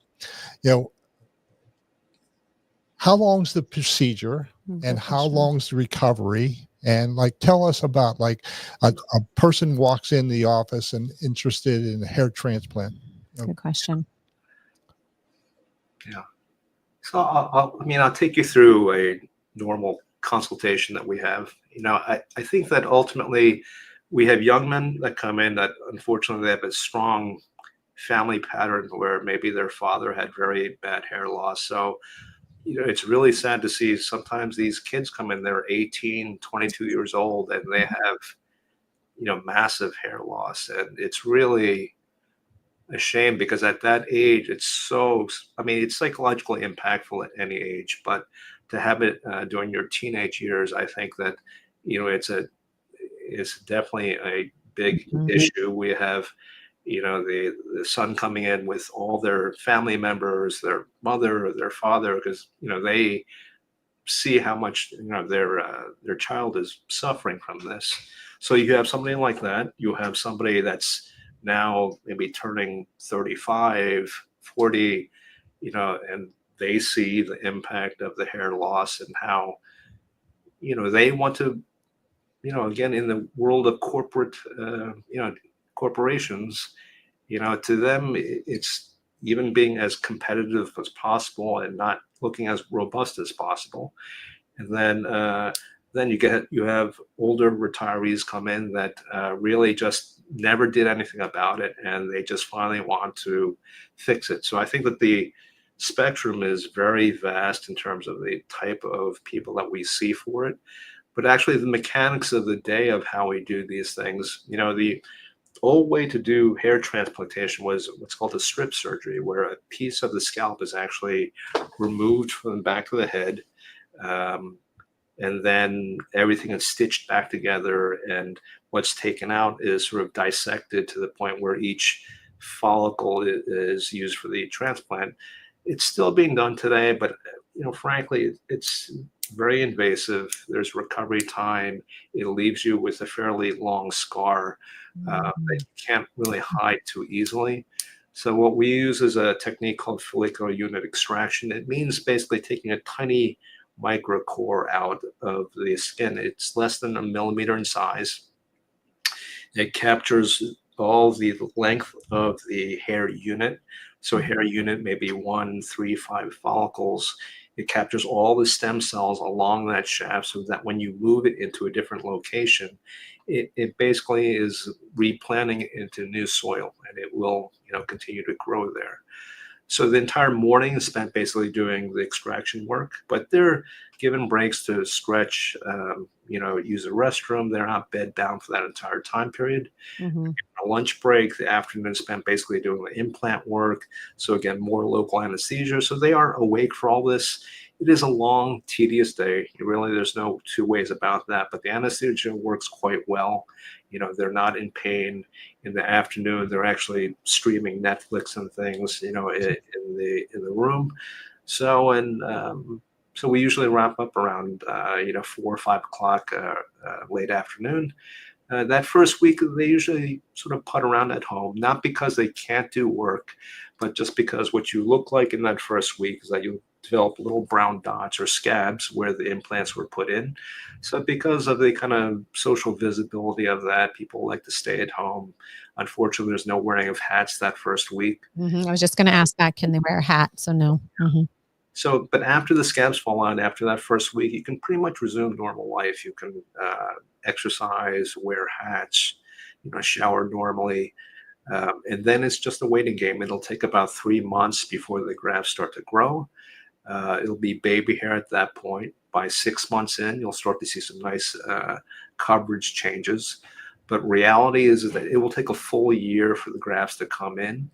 Speaker 1: how long's the procedure and how long's the recovery? And tell us about a person walks in the office and interested in a hair transplant.
Speaker 2: Good question.
Speaker 3: Yeah. So I'll take you through a normal consultation that we have. I think that ultimately we have young men that come in that unfortunately they have a strong family pattern where maybe their father had very bad hair loss. So, it's really sad to see sometimes these kids come in, they're 18, 22 years old, and they have, massive hair loss. And it's really a shame because at that age, it's psychologically impactful at any age, but to have it during your teenage years, I think that, it's definitely a big issue. We have, the son coming in with all their family members, their mother or their father, because, they see how much, their child is suffering from this. So you have somebody like that. You have somebody that's now maybe turning 35, 40, and they see the impact of the hair loss and how, they want to, again, in the world of corporate, corporations, to them, it's even being as competitive as possible and not looking as robust as possible. And then you have older retirees come in that really just never did anything about it, and they just finally want to fix it. So I think that the spectrum is very vast in terms of the type of people that we see for it. But actually, the mechanics of the day of how we do these things, the old way to do hair transplantation was what's called a strip surgery, where a piece of the scalp is actually removed from the back of the head. And then everything is stitched back together, and what's taken out is sort of dissected to the point where each follicle is used for the transplant. It's still being done today, but frankly, it's very invasive. There's recovery time. It leaves you with a fairly long scar that you can't really hide too easily. So what we use is a technique called follicular unit extraction. It means basically taking a tiny microcore out of the skin. It's less than a millimeter in size. It captures all the length of the hair unit. So a hair unit may be 1, 3, 5 follicles. It captures all the stem cells along that shaft so that when you move it into a different location, it basically is replanting it into new soil, and it will continue to grow there. So the entire morning is spent basically doing the extraction work, but they're given breaks to stretch, use a restroom. They're not bed bound for that entire time period. A lunch break, the afternoon is spent basically doing the implant work. So again, more local anesthesia. So they are awake for all this. It is a long, tedious day. There's no two ways about that, but the anesthesia works quite well. They're not in pain. In the afternoon, they're actually streaming Netflix and things, in the room. So we usually wrap up around 4 or 5 o'clock late afternoon. That first week, they usually sort of putt around at home, not because they can't do work, but just because what you look like in that first week is that you develop little brown dots or scabs where the implants were put in. So because of the kind of social visibility of that, people like to stay at home. Unfortunately, there's no wearing of hats that first week.
Speaker 2: I was just going to ask that, can they wear a hat? So no.
Speaker 3: So, but after the scabs fall out, after that first week, you can pretty much resume normal life. You can exercise, wear hats, shower normally. And then it's just a waiting game. It'll take about 3 months before the grafts start to grow. It'll be baby hair at that point. By 6 months in, you'll start to see some nice coverage changes. But reality is that it will take a full year for the grafts to come in.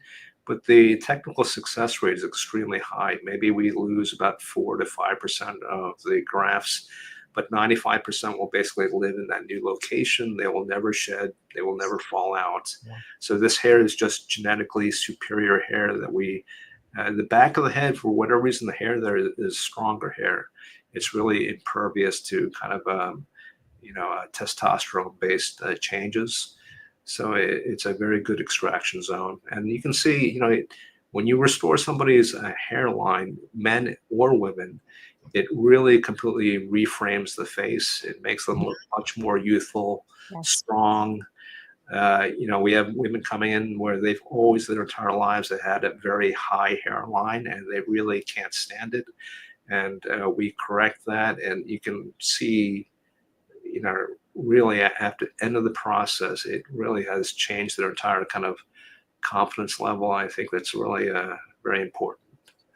Speaker 3: But the technical success rate is extremely high. Maybe we lose about 4 to 5% of the grafts. but 95% will basically live in that new location. They will never shed. They will never fall out.
Speaker 1: Wow.
Speaker 3: So this hair is just genetically superior hair that the back of the head, for whatever reason, the hair there is stronger hair. It's really impervious to kind of, testosterone-based changes. So it's a very good extraction zone. And you can see, when you restore somebody's hairline, men or women, it really completely reframes the face. It makes them look much more youthful,
Speaker 2: Yes.
Speaker 3: strong. We have women coming in where they've always their entire lives they had a very high hairline and they really can't stand it. And we correct that, and you can see, really at the end of the process, it really has changed their entire kind of confidence level. I think that's really very important.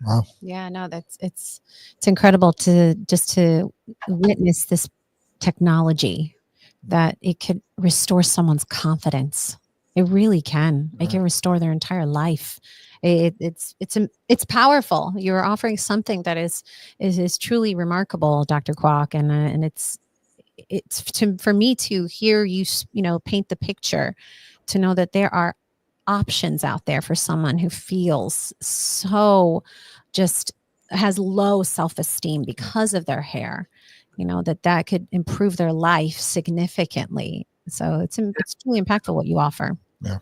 Speaker 1: Wow.
Speaker 2: Yeah, no, it's incredible to witness this technology, that it could restore someone's confidence. It really can. It can restore their entire life. It's powerful. You're offering something that is truly remarkable, Dr. Kwak, and it's for me to hear you paint the picture, to know that there are options out there for someone who feels so just has low self-esteem because of their hair, that could improve their life significantly. So it's truly impactful what you offer.
Speaker 1: Yeah.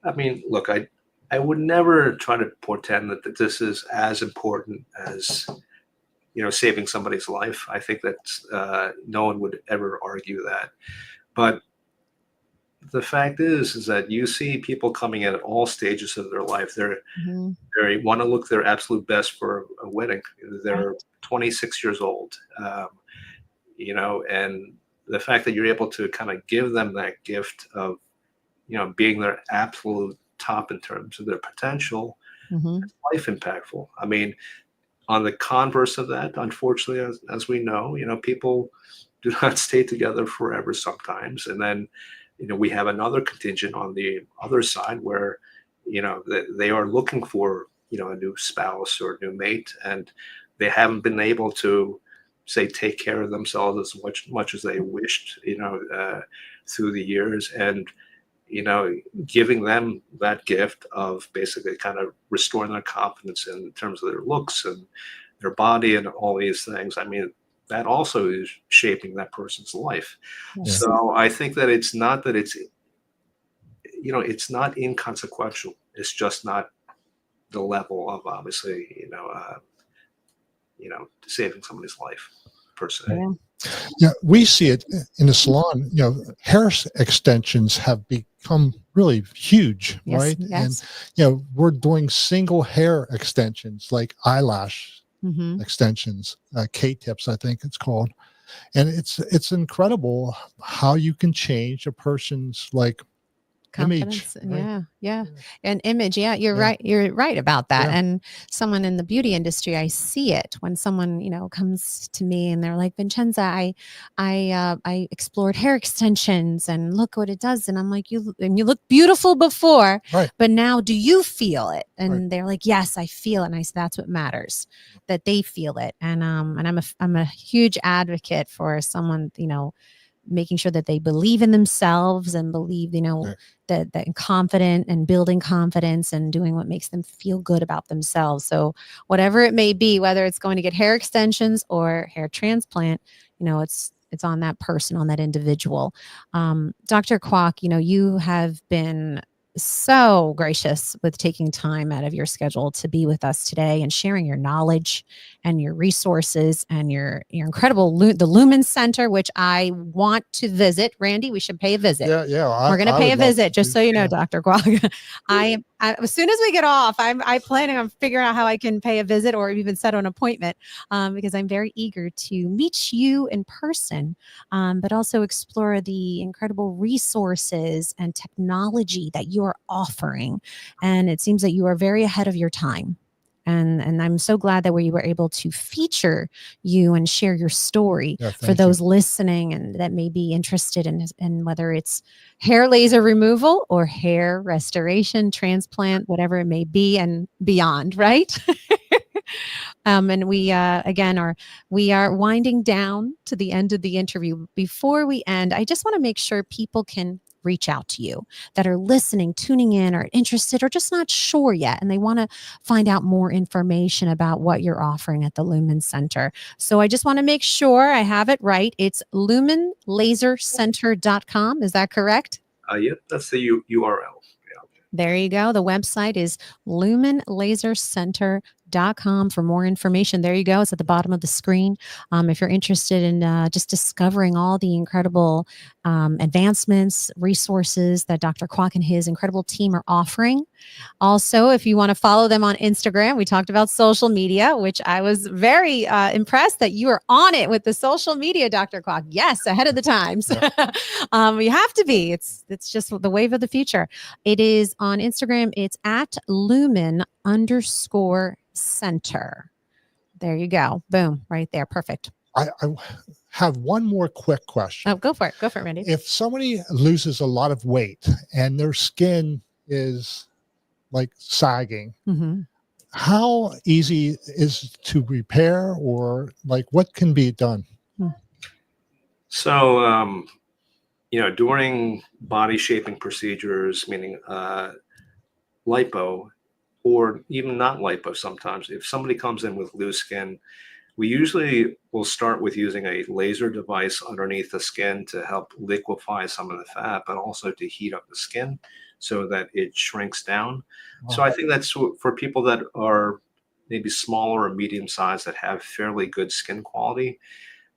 Speaker 3: I mean, look, I would never try to pretend that this is as important as, saving somebody's life. I think that no one would ever argue that. But the fact is that you see people coming in at all stages of their life. They want to look their absolute best for a wedding. They're 26 years old, and the fact that you're able to kind of give them that gift of, being their absolute top in terms of their potential, is life impactful. I mean, on the converse of that, unfortunately, as we know, people do not stay together forever sometimes. And then, we have another contingent on the other side where, they are looking for, a new spouse or a new mate, and they haven't been able to, say, take care of themselves as much as they wished, through the years. And, giving them that gift of basically kind of restoring their confidence in terms of their looks and their body and all these things. I mean, that also is shaping that person's life.
Speaker 2: Yes.
Speaker 3: So I think that it's not inconsequential. It's just not the level of obviously, saving somebody's life per se.
Speaker 2: Yeah.
Speaker 1: Yeah, we see it in the salon. Hair extensions have become really huge,
Speaker 2: Yes,
Speaker 1: right?
Speaker 2: yes.
Speaker 1: And we're doing single hair extensions, like eyelash extensions, K-tips, I think it's called. And it's incredible how you can change a person's
Speaker 2: Confidence.
Speaker 1: image. Right?
Speaker 2: Yeah. And image. Yeah, you're
Speaker 1: Yeah.
Speaker 2: right. You're right about that.
Speaker 1: Yeah.
Speaker 2: And someone in the beauty industry, I see it when someone, comes to me and they're like, Vincenza, I explored hair extensions and look what it does. And I'm like, you look beautiful before,
Speaker 1: Right.
Speaker 2: but now do you feel it? And
Speaker 1: Right.
Speaker 2: they're like, yes, I feel it. And I said, that's what matters, that they feel it. And I'm a huge advocate for someone, making sure that they believe in themselves and believe,
Speaker 1: Right.
Speaker 2: that confident and building confidence and doing what makes them feel good about themselves. So whatever it may be, whether it's going to get hair extensions or hair transplant, it's on that person, on that individual. Dr. Kwak, you have been so gracious with taking time out of your schedule to be with us today and sharing your knowledge and your resources and your incredible the Lumen Center, which I want to visit. Randy, we should pay a visit.
Speaker 1: Yeah.
Speaker 2: We're going to pay a visit, just so you know,
Speaker 1: Yeah.
Speaker 2: Dr. Kwak. I as soon as we get off, I'm planning on figuring out how I can pay a visit or even set an appointment, because I'm very eager to meet you in person, but also explore the incredible resources and technology that you are offering. And it seems that you are very ahead of your time. And I'm so glad that we were able to feature you and share your story
Speaker 1: Yeah,
Speaker 2: for
Speaker 1: thank
Speaker 2: those listening and that may be interested in whether it's hair laser removal or hair restoration, transplant, whatever it may be and beyond, right? And we again we are winding down to the end of the interview. Before we end, I just want to make sure people can reach out to you that are listening, tuning in, or interested, or just not sure yet, and they want to find out more information about what you're offering at the Lumen Center. So I just want to make sure I have it right. It's lumenlasercenter.com. Is that correct?
Speaker 3: Yep, that's the URL.
Speaker 2: There you go. The website is lumenlasercenter.com for more information. There you go. It's at the bottom of the screen. If you're interested in just discovering all the incredible advancements, resources that Dr. Kwak and his incredible team are offering. Also, if you want to follow them on Instagram, we talked about social media, which I was very impressed that you are on it with the social media, Dr. Kwak. Yes, ahead of the times. You have to be. It's just the wave of the future. It is on Instagram. It's at Lumen_center. There you go. Boom. Right there. Perfect.
Speaker 1: I have one more quick question.
Speaker 2: Oh, go for it. Go for it, Randy.
Speaker 1: If somebody loses a lot of weight and their skin is like sagging,
Speaker 2: Mm-hmm.
Speaker 1: how easy is to repair, or like what can be done?
Speaker 3: So, during body shaping procedures, meaning lipo, or even not lipo sometimes, if somebody comes in with loose skin, we usually will start with using a laser device underneath the skin to help liquefy some of the fat, but also to heat up the skin so that it shrinks down. So I think that's for people that are maybe smaller or medium sized that have fairly good skin quality.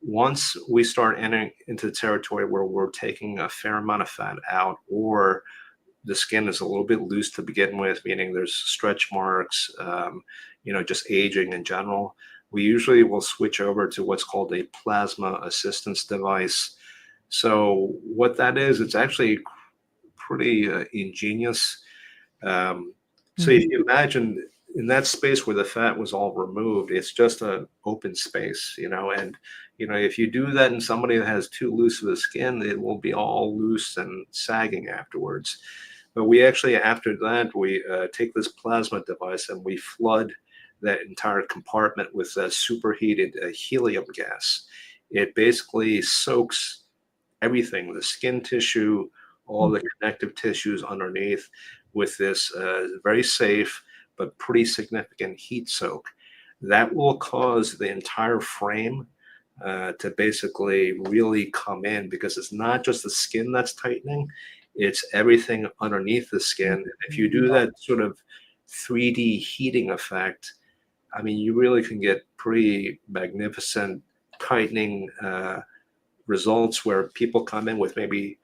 Speaker 3: Once we start entering into the territory where we're taking a fair amount of fat out, or the skin is a little bit loose to begin with, meaning there's stretch marks, just aging in general, we usually will switch over to what's called a plasma assistance device. So what that is, it's actually pretty ingenious. So if you imagine in that space where the fat was all removed, it's just an open space, and if you do that in somebody that has too loose of the skin, it will be all loose and sagging afterwards. But we actually, after that, we take this plasma device and we flood that entire compartment with superheated helium gas. It basically soaks everything, the skin tissue, all the connective tissues underneath, with this very safe but pretty significant heat soak. That will cause the entire frame to basically really come in, because it's not just the skin that's tightening, it's everything underneath the skin. And if you do that sort of 3D heating effect, I mean, you really can get pretty magnificent tightening results where people come in with maybe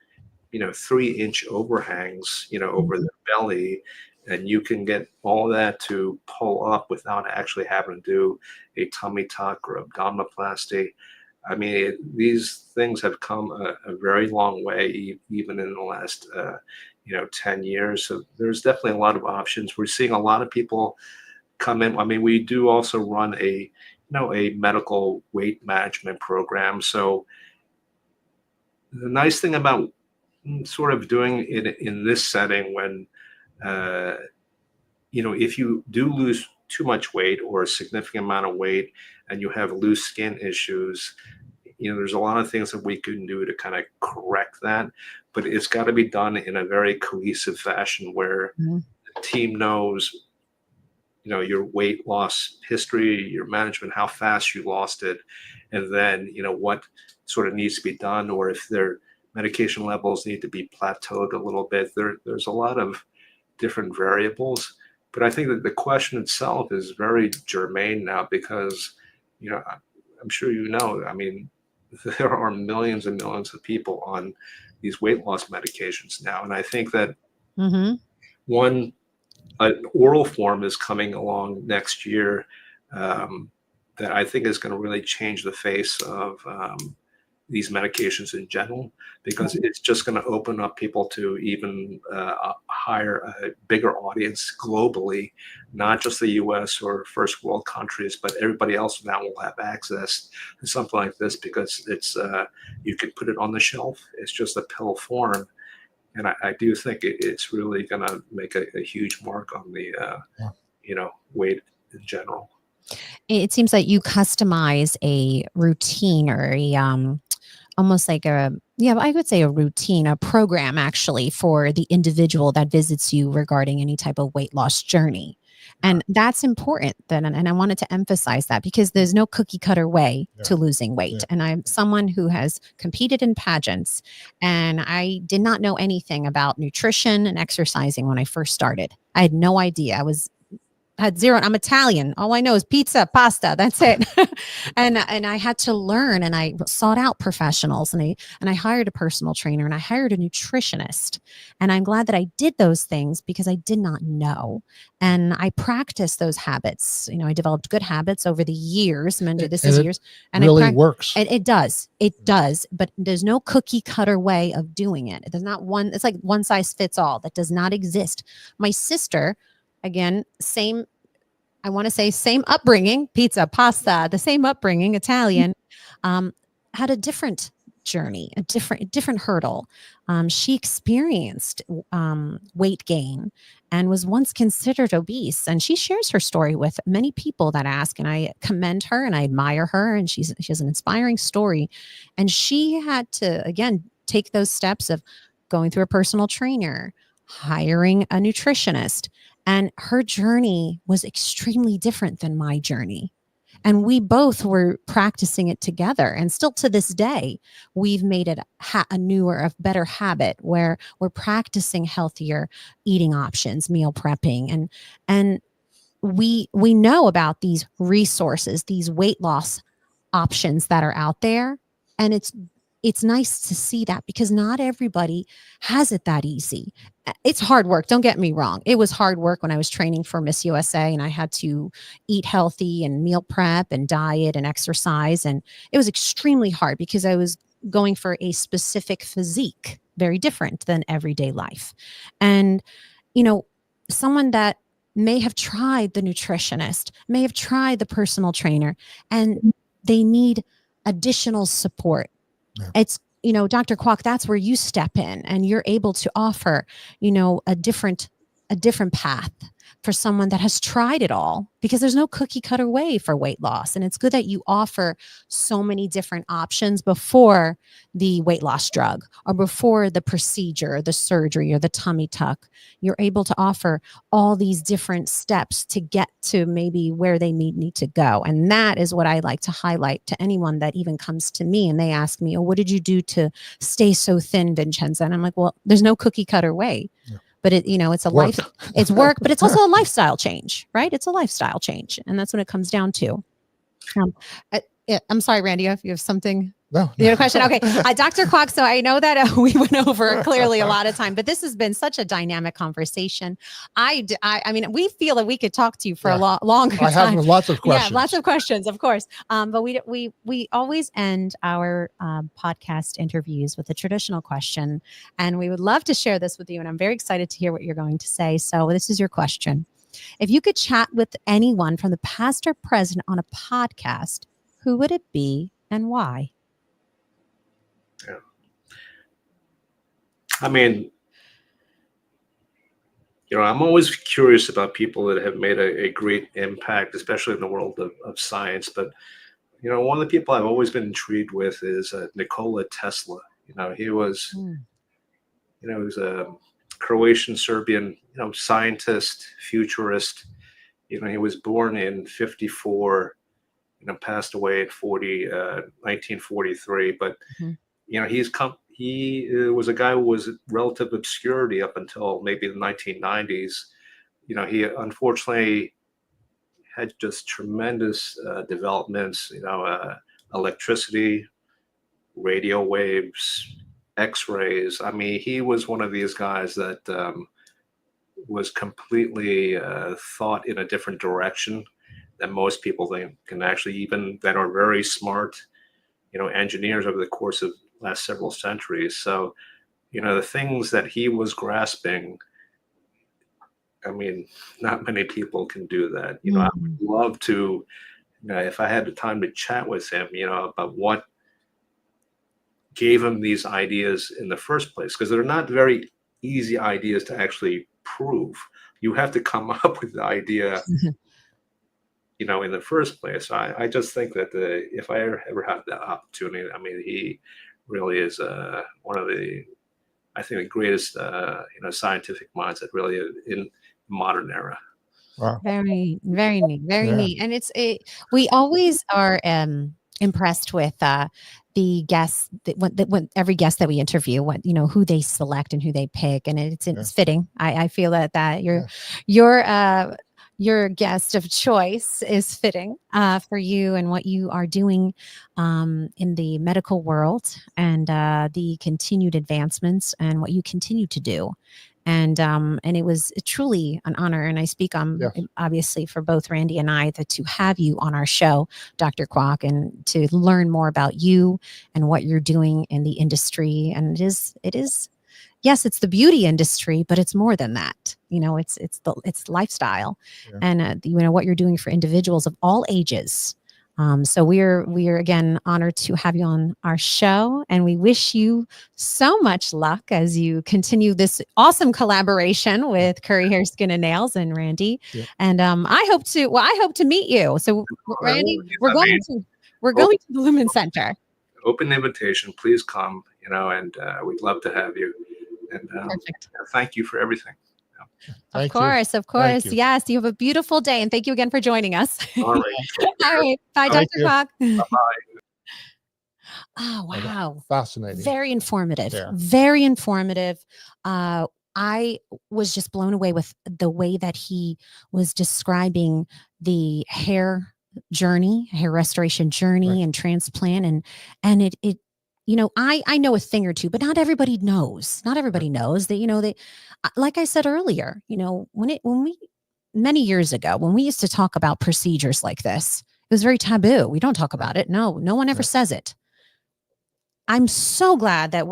Speaker 3: 3-inch overhangs over their belly, and you can get all that to pull up without actually having to do a tummy tuck or abdominoplasty. I mean, these things have come a very long way, even in the last 10 years. So there's definitely a lot of options. We're seeing a lot of people come in. I mean, we do also run a medical weight management program. So the nice thing about sort of doing it in this setting, when if you do lose too much weight or a significant amount of weight and you have loose skin issues, there's a lot of things that we can do to kind of correct that, but it's got to be done in a very cohesive fashion where the team knows your weight loss history, your management, how fast you lost it, and then what sort of needs to be done, or if their medication levels need to be plateaued a little bit. There's a lot of different variables, but I think that the question itself is very germane now, because I'm sure I mean, there are millions and millions of people on these weight loss medications now, and I think that an oral form is coming along next year that I think is going to really change the face of these medications in general, because it's just going to open up people to even a bigger audience globally, not just the US or first world countries, but everybody else now will have access to something like this, because it's you can put it on the shelf. It's just a pill form. And I do think it's really going to make a huge mark on the weight in general.
Speaker 2: It seems like you customize a routine or a almost like a, yeah, I would say a routine, a program actually for the individual that visits you regarding any type of weight loss journey. And that's important then. And I wanted to emphasize that because there's no cookie cutter way
Speaker 1: Yeah.
Speaker 2: to losing weight.
Speaker 1: Yeah.
Speaker 2: And I'm someone who has competed in pageants, and I did not know anything about nutrition and exercising when I first started. I had no idea. Had zero. I'm Italian. All I know is pizza, pasta. That's it. and I had to learn, and I sought out professionals, and I hired a personal trainer, and I hired a nutritionist. And I'm glad that I did those things because I did not know, and I practiced those habits. I developed good habits over the years. This is years, and
Speaker 1: really works.
Speaker 2: And it does. It does. But there's no cookie cutter way of doing it. There's not one. It's like one size fits all. That does not exist. My sister, again, I want to say same upbringing, pizza, pasta, the same upbringing, Italian, had a different journey, a different hurdle. She experienced weight gain and was once considered obese. And she shares her story with many people that ask, and I commend her and I admire her. And she has an inspiring story. And she had to, again, take those steps of going through a personal trainer, hiring a nutritionist. And her journey was extremely different than my journey. And we both were practicing it together. And still to this day, we've made it a newer, a better habit where we're practicing healthier eating options, meal prepping. And we know about these resources, these weight loss options that are out there. And it's nice to see that because not everybody has it that easy. It's hard work. Don't get me wrong. It was hard work when I was training for Miss USA and I had to eat healthy and meal prep and diet and exercise. And it was extremely hard because I was going for a specific physique, very different than everyday life. And, someone that may have tried the nutritionist, may have tried the personal trainer, and they need additional support.
Speaker 1: Yeah.
Speaker 2: It's, Dr. Kwak, that's where you step in and you're able to offer, a different path for someone that has tried it all, because there's no cookie cutter way for weight loss. And it's good that you offer so many different options before the weight loss drug or before the procedure, or the surgery, or the tummy tuck. You're able to offer all these different steps to get to maybe where they need to go. And that is what I like to highlight to anyone that even comes to me and they ask me, oh, what did you do to stay so thin, Vincenza? And I'm like, well, there's no cookie cutter way. Yeah. But it's a
Speaker 1: work.
Speaker 2: It's work, but it's also a lifestyle change, right? It's a lifestyle change. And that's what it comes down to. I'm sorry, Randy, if you have something.
Speaker 1: No.
Speaker 2: You had a question? Okay. Dr. Kwak, so I know that we went over clearly a lot of time, but this has been such a dynamic conversation. I mean, we feel that we could talk to you for a longer time.
Speaker 1: I have lots of questions.
Speaker 2: Yeah, lots of questions, of course. But we always end our podcast interviews with a traditional question, and we would love to share this with you. And I'm very excited to hear what you're going to say. So this is your question. If you could chat with anyone from the past or present on a podcast, who would it be and why?
Speaker 3: Yeah. I mean, I'm always curious about people that have made a great impact, especially in the world of science. But, one of the people I've always been intrigued with is Nikola Tesla. He was, he was a Croatian Serbian, scientist, futurist. He was born in 1954, passed away in 1943. But, he was a guy who was relative obscurity up until maybe the 1990s. He unfortunately had just tremendous developments, electricity, radio waves, X-rays. I mean, he was one of these guys that was completely thought in a different direction than most people can actually, even that are very smart, engineers over the course of last several centuries. So, the things that he was grasping, I mean, not many people can do that. I would love to, if I had the time to chat with him, about what gave him these ideas in the first place, because they're not very easy ideas to actually prove. You have to come up with the idea in the first place. I just think that if I ever had the opportunity, I mean, he really is one of the, I think, the greatest, scientific minds that really in modern era.
Speaker 1: Wow.
Speaker 2: Very, very neat, very
Speaker 1: Yeah.
Speaker 2: neat. And we always are impressed with the guests when every guest that we interview, who they select and who they pick, and it's fitting. I feel that your guest of choice is fitting for you and what you are doing in the medical world, and the continued advancements and what you continue to do. And it was truly an honor. And I speak obviously for both Randy and I, to have you on our show, Dr. Kwak, and to learn more about you and what you're doing in the industry. And it is, yes, it's the beauty industry, but it's more than that. It's lifestyle, and what you're doing for individuals of all ages. So we are again honored to have you on our show, and we wish you so much luck as you continue this awesome collaboration with Curry Hair, Skin and Nails and Randy. Yeah. And I hope to meet you. So Randy, we're going to the Lumen Center.
Speaker 3: Open invitation, please come. And we'd love to have you. And thank you for everything.
Speaker 2: Of course. Yes. You have a beautiful day. And thank you again for joining us.
Speaker 3: All right.
Speaker 2: All right. Bye, Dr. Kwak.
Speaker 3: Bye-bye.
Speaker 2: Oh, wow.
Speaker 1: Fascinating.
Speaker 2: Very informative. Yeah. Very informative. I was just blown away with the way that he was describing the hair restoration journey, and transplant. And it I know a thing or two, but not everybody knows. Not everybody knows that, like I said earlier, many years ago, when we used to talk about procedures like this, it was very taboo. We don't talk about it. No one ever says it. I'm so glad that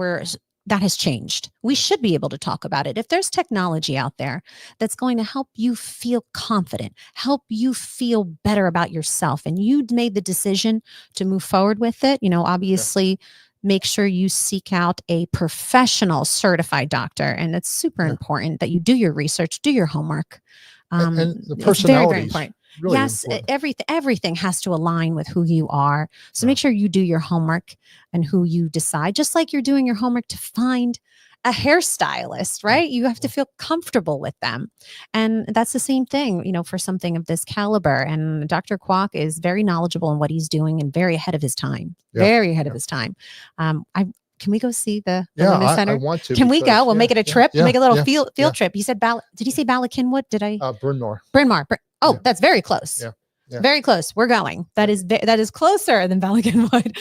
Speaker 2: that has changed. We should be able to talk about it. If there's technology out there that's going to help you feel confident, help you feel better about yourself, and you made the decision to move forward with it, obviously, make sure you seek out a professional certified doctor. And it's super important that you do your research, do your homework.
Speaker 1: And the personality. Very, very important. Really
Speaker 2: yes, important. Everything has to align with who you are. So make sure you do your homework and who you decide, just like you're doing your homework to find a hairstylist, right? You have to feel comfortable with them. And that's the same thing, for something of this caliber. And Dr. Kwak is very knowledgeable in what he's doing and very ahead of his time, very ahead of his time. Can we go see the Women's Center?
Speaker 1: I want to.
Speaker 2: Can we go? We'll make it a trip. Make a little field trip. You said did he say Bala Cynwyd? Did I?
Speaker 1: Bryn Mawr.
Speaker 2: Oh, that's very close. Yeah. Very close. We're going. That is closer than Bala Cynwyd.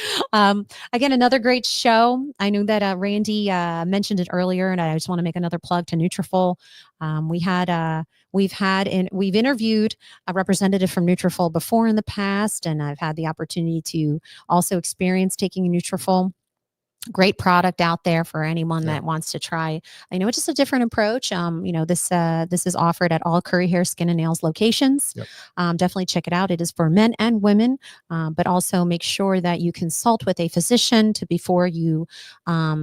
Speaker 2: Again, another great show. I knew that Randy mentioned it earlier, and I just want to make another plug to Nutrafol. We've interviewed a representative from Nutrafol before in the past, and I've had the opportunity to also experience taking Nutrafol. Great product out there for anyone that wants to try. I know it's just a different approach. This is offered at all Curry Hair, Skin and Nails locations. Definitely check it out. It is for men and women, but also make sure that you consult with a physician before you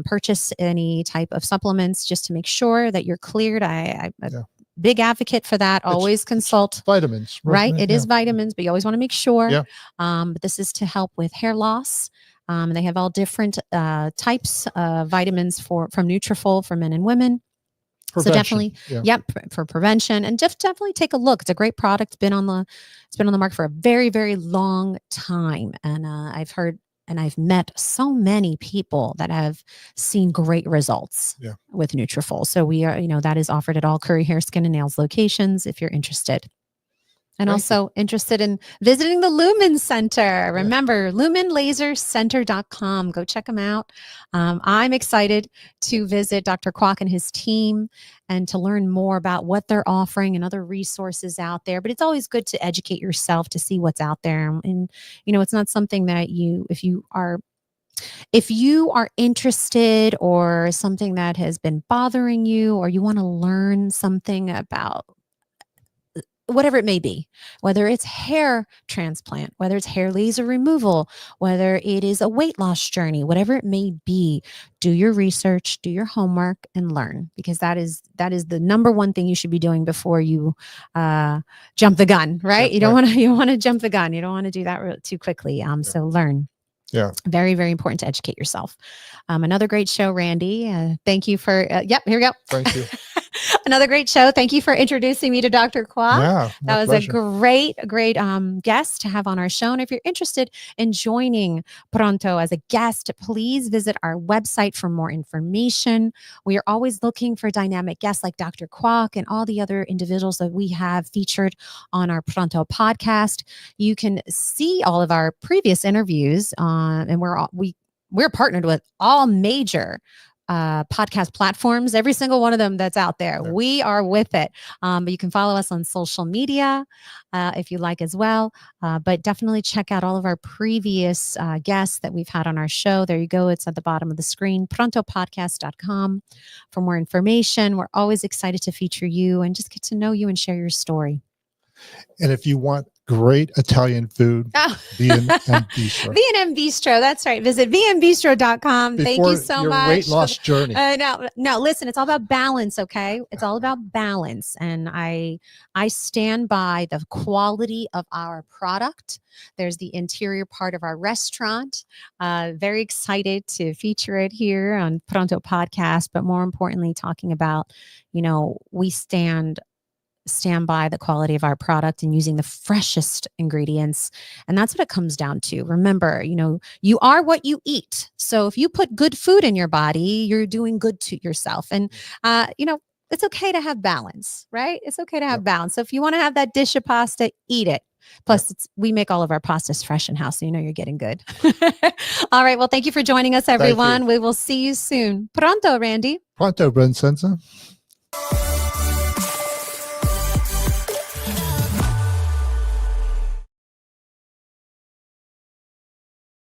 Speaker 2: purchase any type of supplements, just to make sure that you're cleared. I'm a big advocate for that. Always consult.
Speaker 1: Vitamins,
Speaker 2: right? It is vitamins, but you always want to make sure. But this is to help with hair loss. And they have all different types of vitamins from Nutrafol for men and women.
Speaker 1: Prevention.
Speaker 2: So definitely, for prevention, and just definitely take a look. It's a great product. It's been on the market for a very, very long time, and I've heard and I've met so many people that have seen great results with Nutrafol. So we are, that is offered at all Curry Hair, Skin and Nails locations if you're interested. And also interested in visiting the Lumen Center. Remember, lumenlasercenter.com. Go check them out. I'm excited to visit Dr. Kwak and his team and to learn more about what they're offering and other resources out there. But it's always good to educate yourself to see what's out there. And, it's not something that if you are interested, or something that has been bothering you, or you want to learn something about whatever it may be, whether it's hair transplant, whether it's hair laser removal, whether it is a weight loss journey, whatever it may be, do your research, do your homework, and learn, because that is the number one thing you should be doing before you jump the gun, right?
Speaker 1: Yeah,
Speaker 2: You don't
Speaker 1: right.
Speaker 2: want to jump the gun. You don't want to do that too quickly. So learn.
Speaker 1: Yeah.
Speaker 2: Very, very important to educate yourself. Another great show, Randy. Thank you for, yep, here we go.
Speaker 1: Thank you.
Speaker 2: Another great show. Thank you for introducing me to Dr. Kwak.
Speaker 1: Yeah.
Speaker 2: That was
Speaker 1: pleasure.
Speaker 2: a great guest to have on our show. And if you're interested in joining Pronto as a guest, please visit our website for more information. We are always looking for dynamic guests like Dr. Kwak and all the other individuals that we have featured on our Pronto podcast. You can see all of our previous interviews and we're partnered with all major podcast platforms, every single one of them that's out there.
Speaker 1: Yeah.
Speaker 2: We are with it. But you can follow us on social media if you like as well. But definitely check out all of our previous guests that we've had on our show. There you go. It's at the bottom of the screen, prontopodcast.com for more information. We're always excited to feature you and just get to know you and share your story.
Speaker 1: And if you want great Italian food, V&M Bistro.
Speaker 2: V&M Bistro. That's right. Visit vmbistro.com. Thank you so
Speaker 1: your
Speaker 2: much.
Speaker 1: weight loss journey.
Speaker 2: No, listen, it's all about balance. Okay. It's all about balance. And I stand by the quality of our product. There's the interior part of our restaurant. Very excited to feature it here on Pronto Podcast, but more importantly, talking about, we stand by the quality of our product and using the freshest ingredients. And that's what it comes down to. Remember, you are what you eat. So if you put good food in your body, you're doing good to yourself. And, it's okay to have balance, right? It's okay to have balance. So if you want to have that dish of pasta, eat it. Plus, we make all of our pastas fresh in house, so you're getting good. All right. Well, thank you for joining us, everyone. We will see you soon. Pronto, Randy.
Speaker 1: Pronto, Vincenza.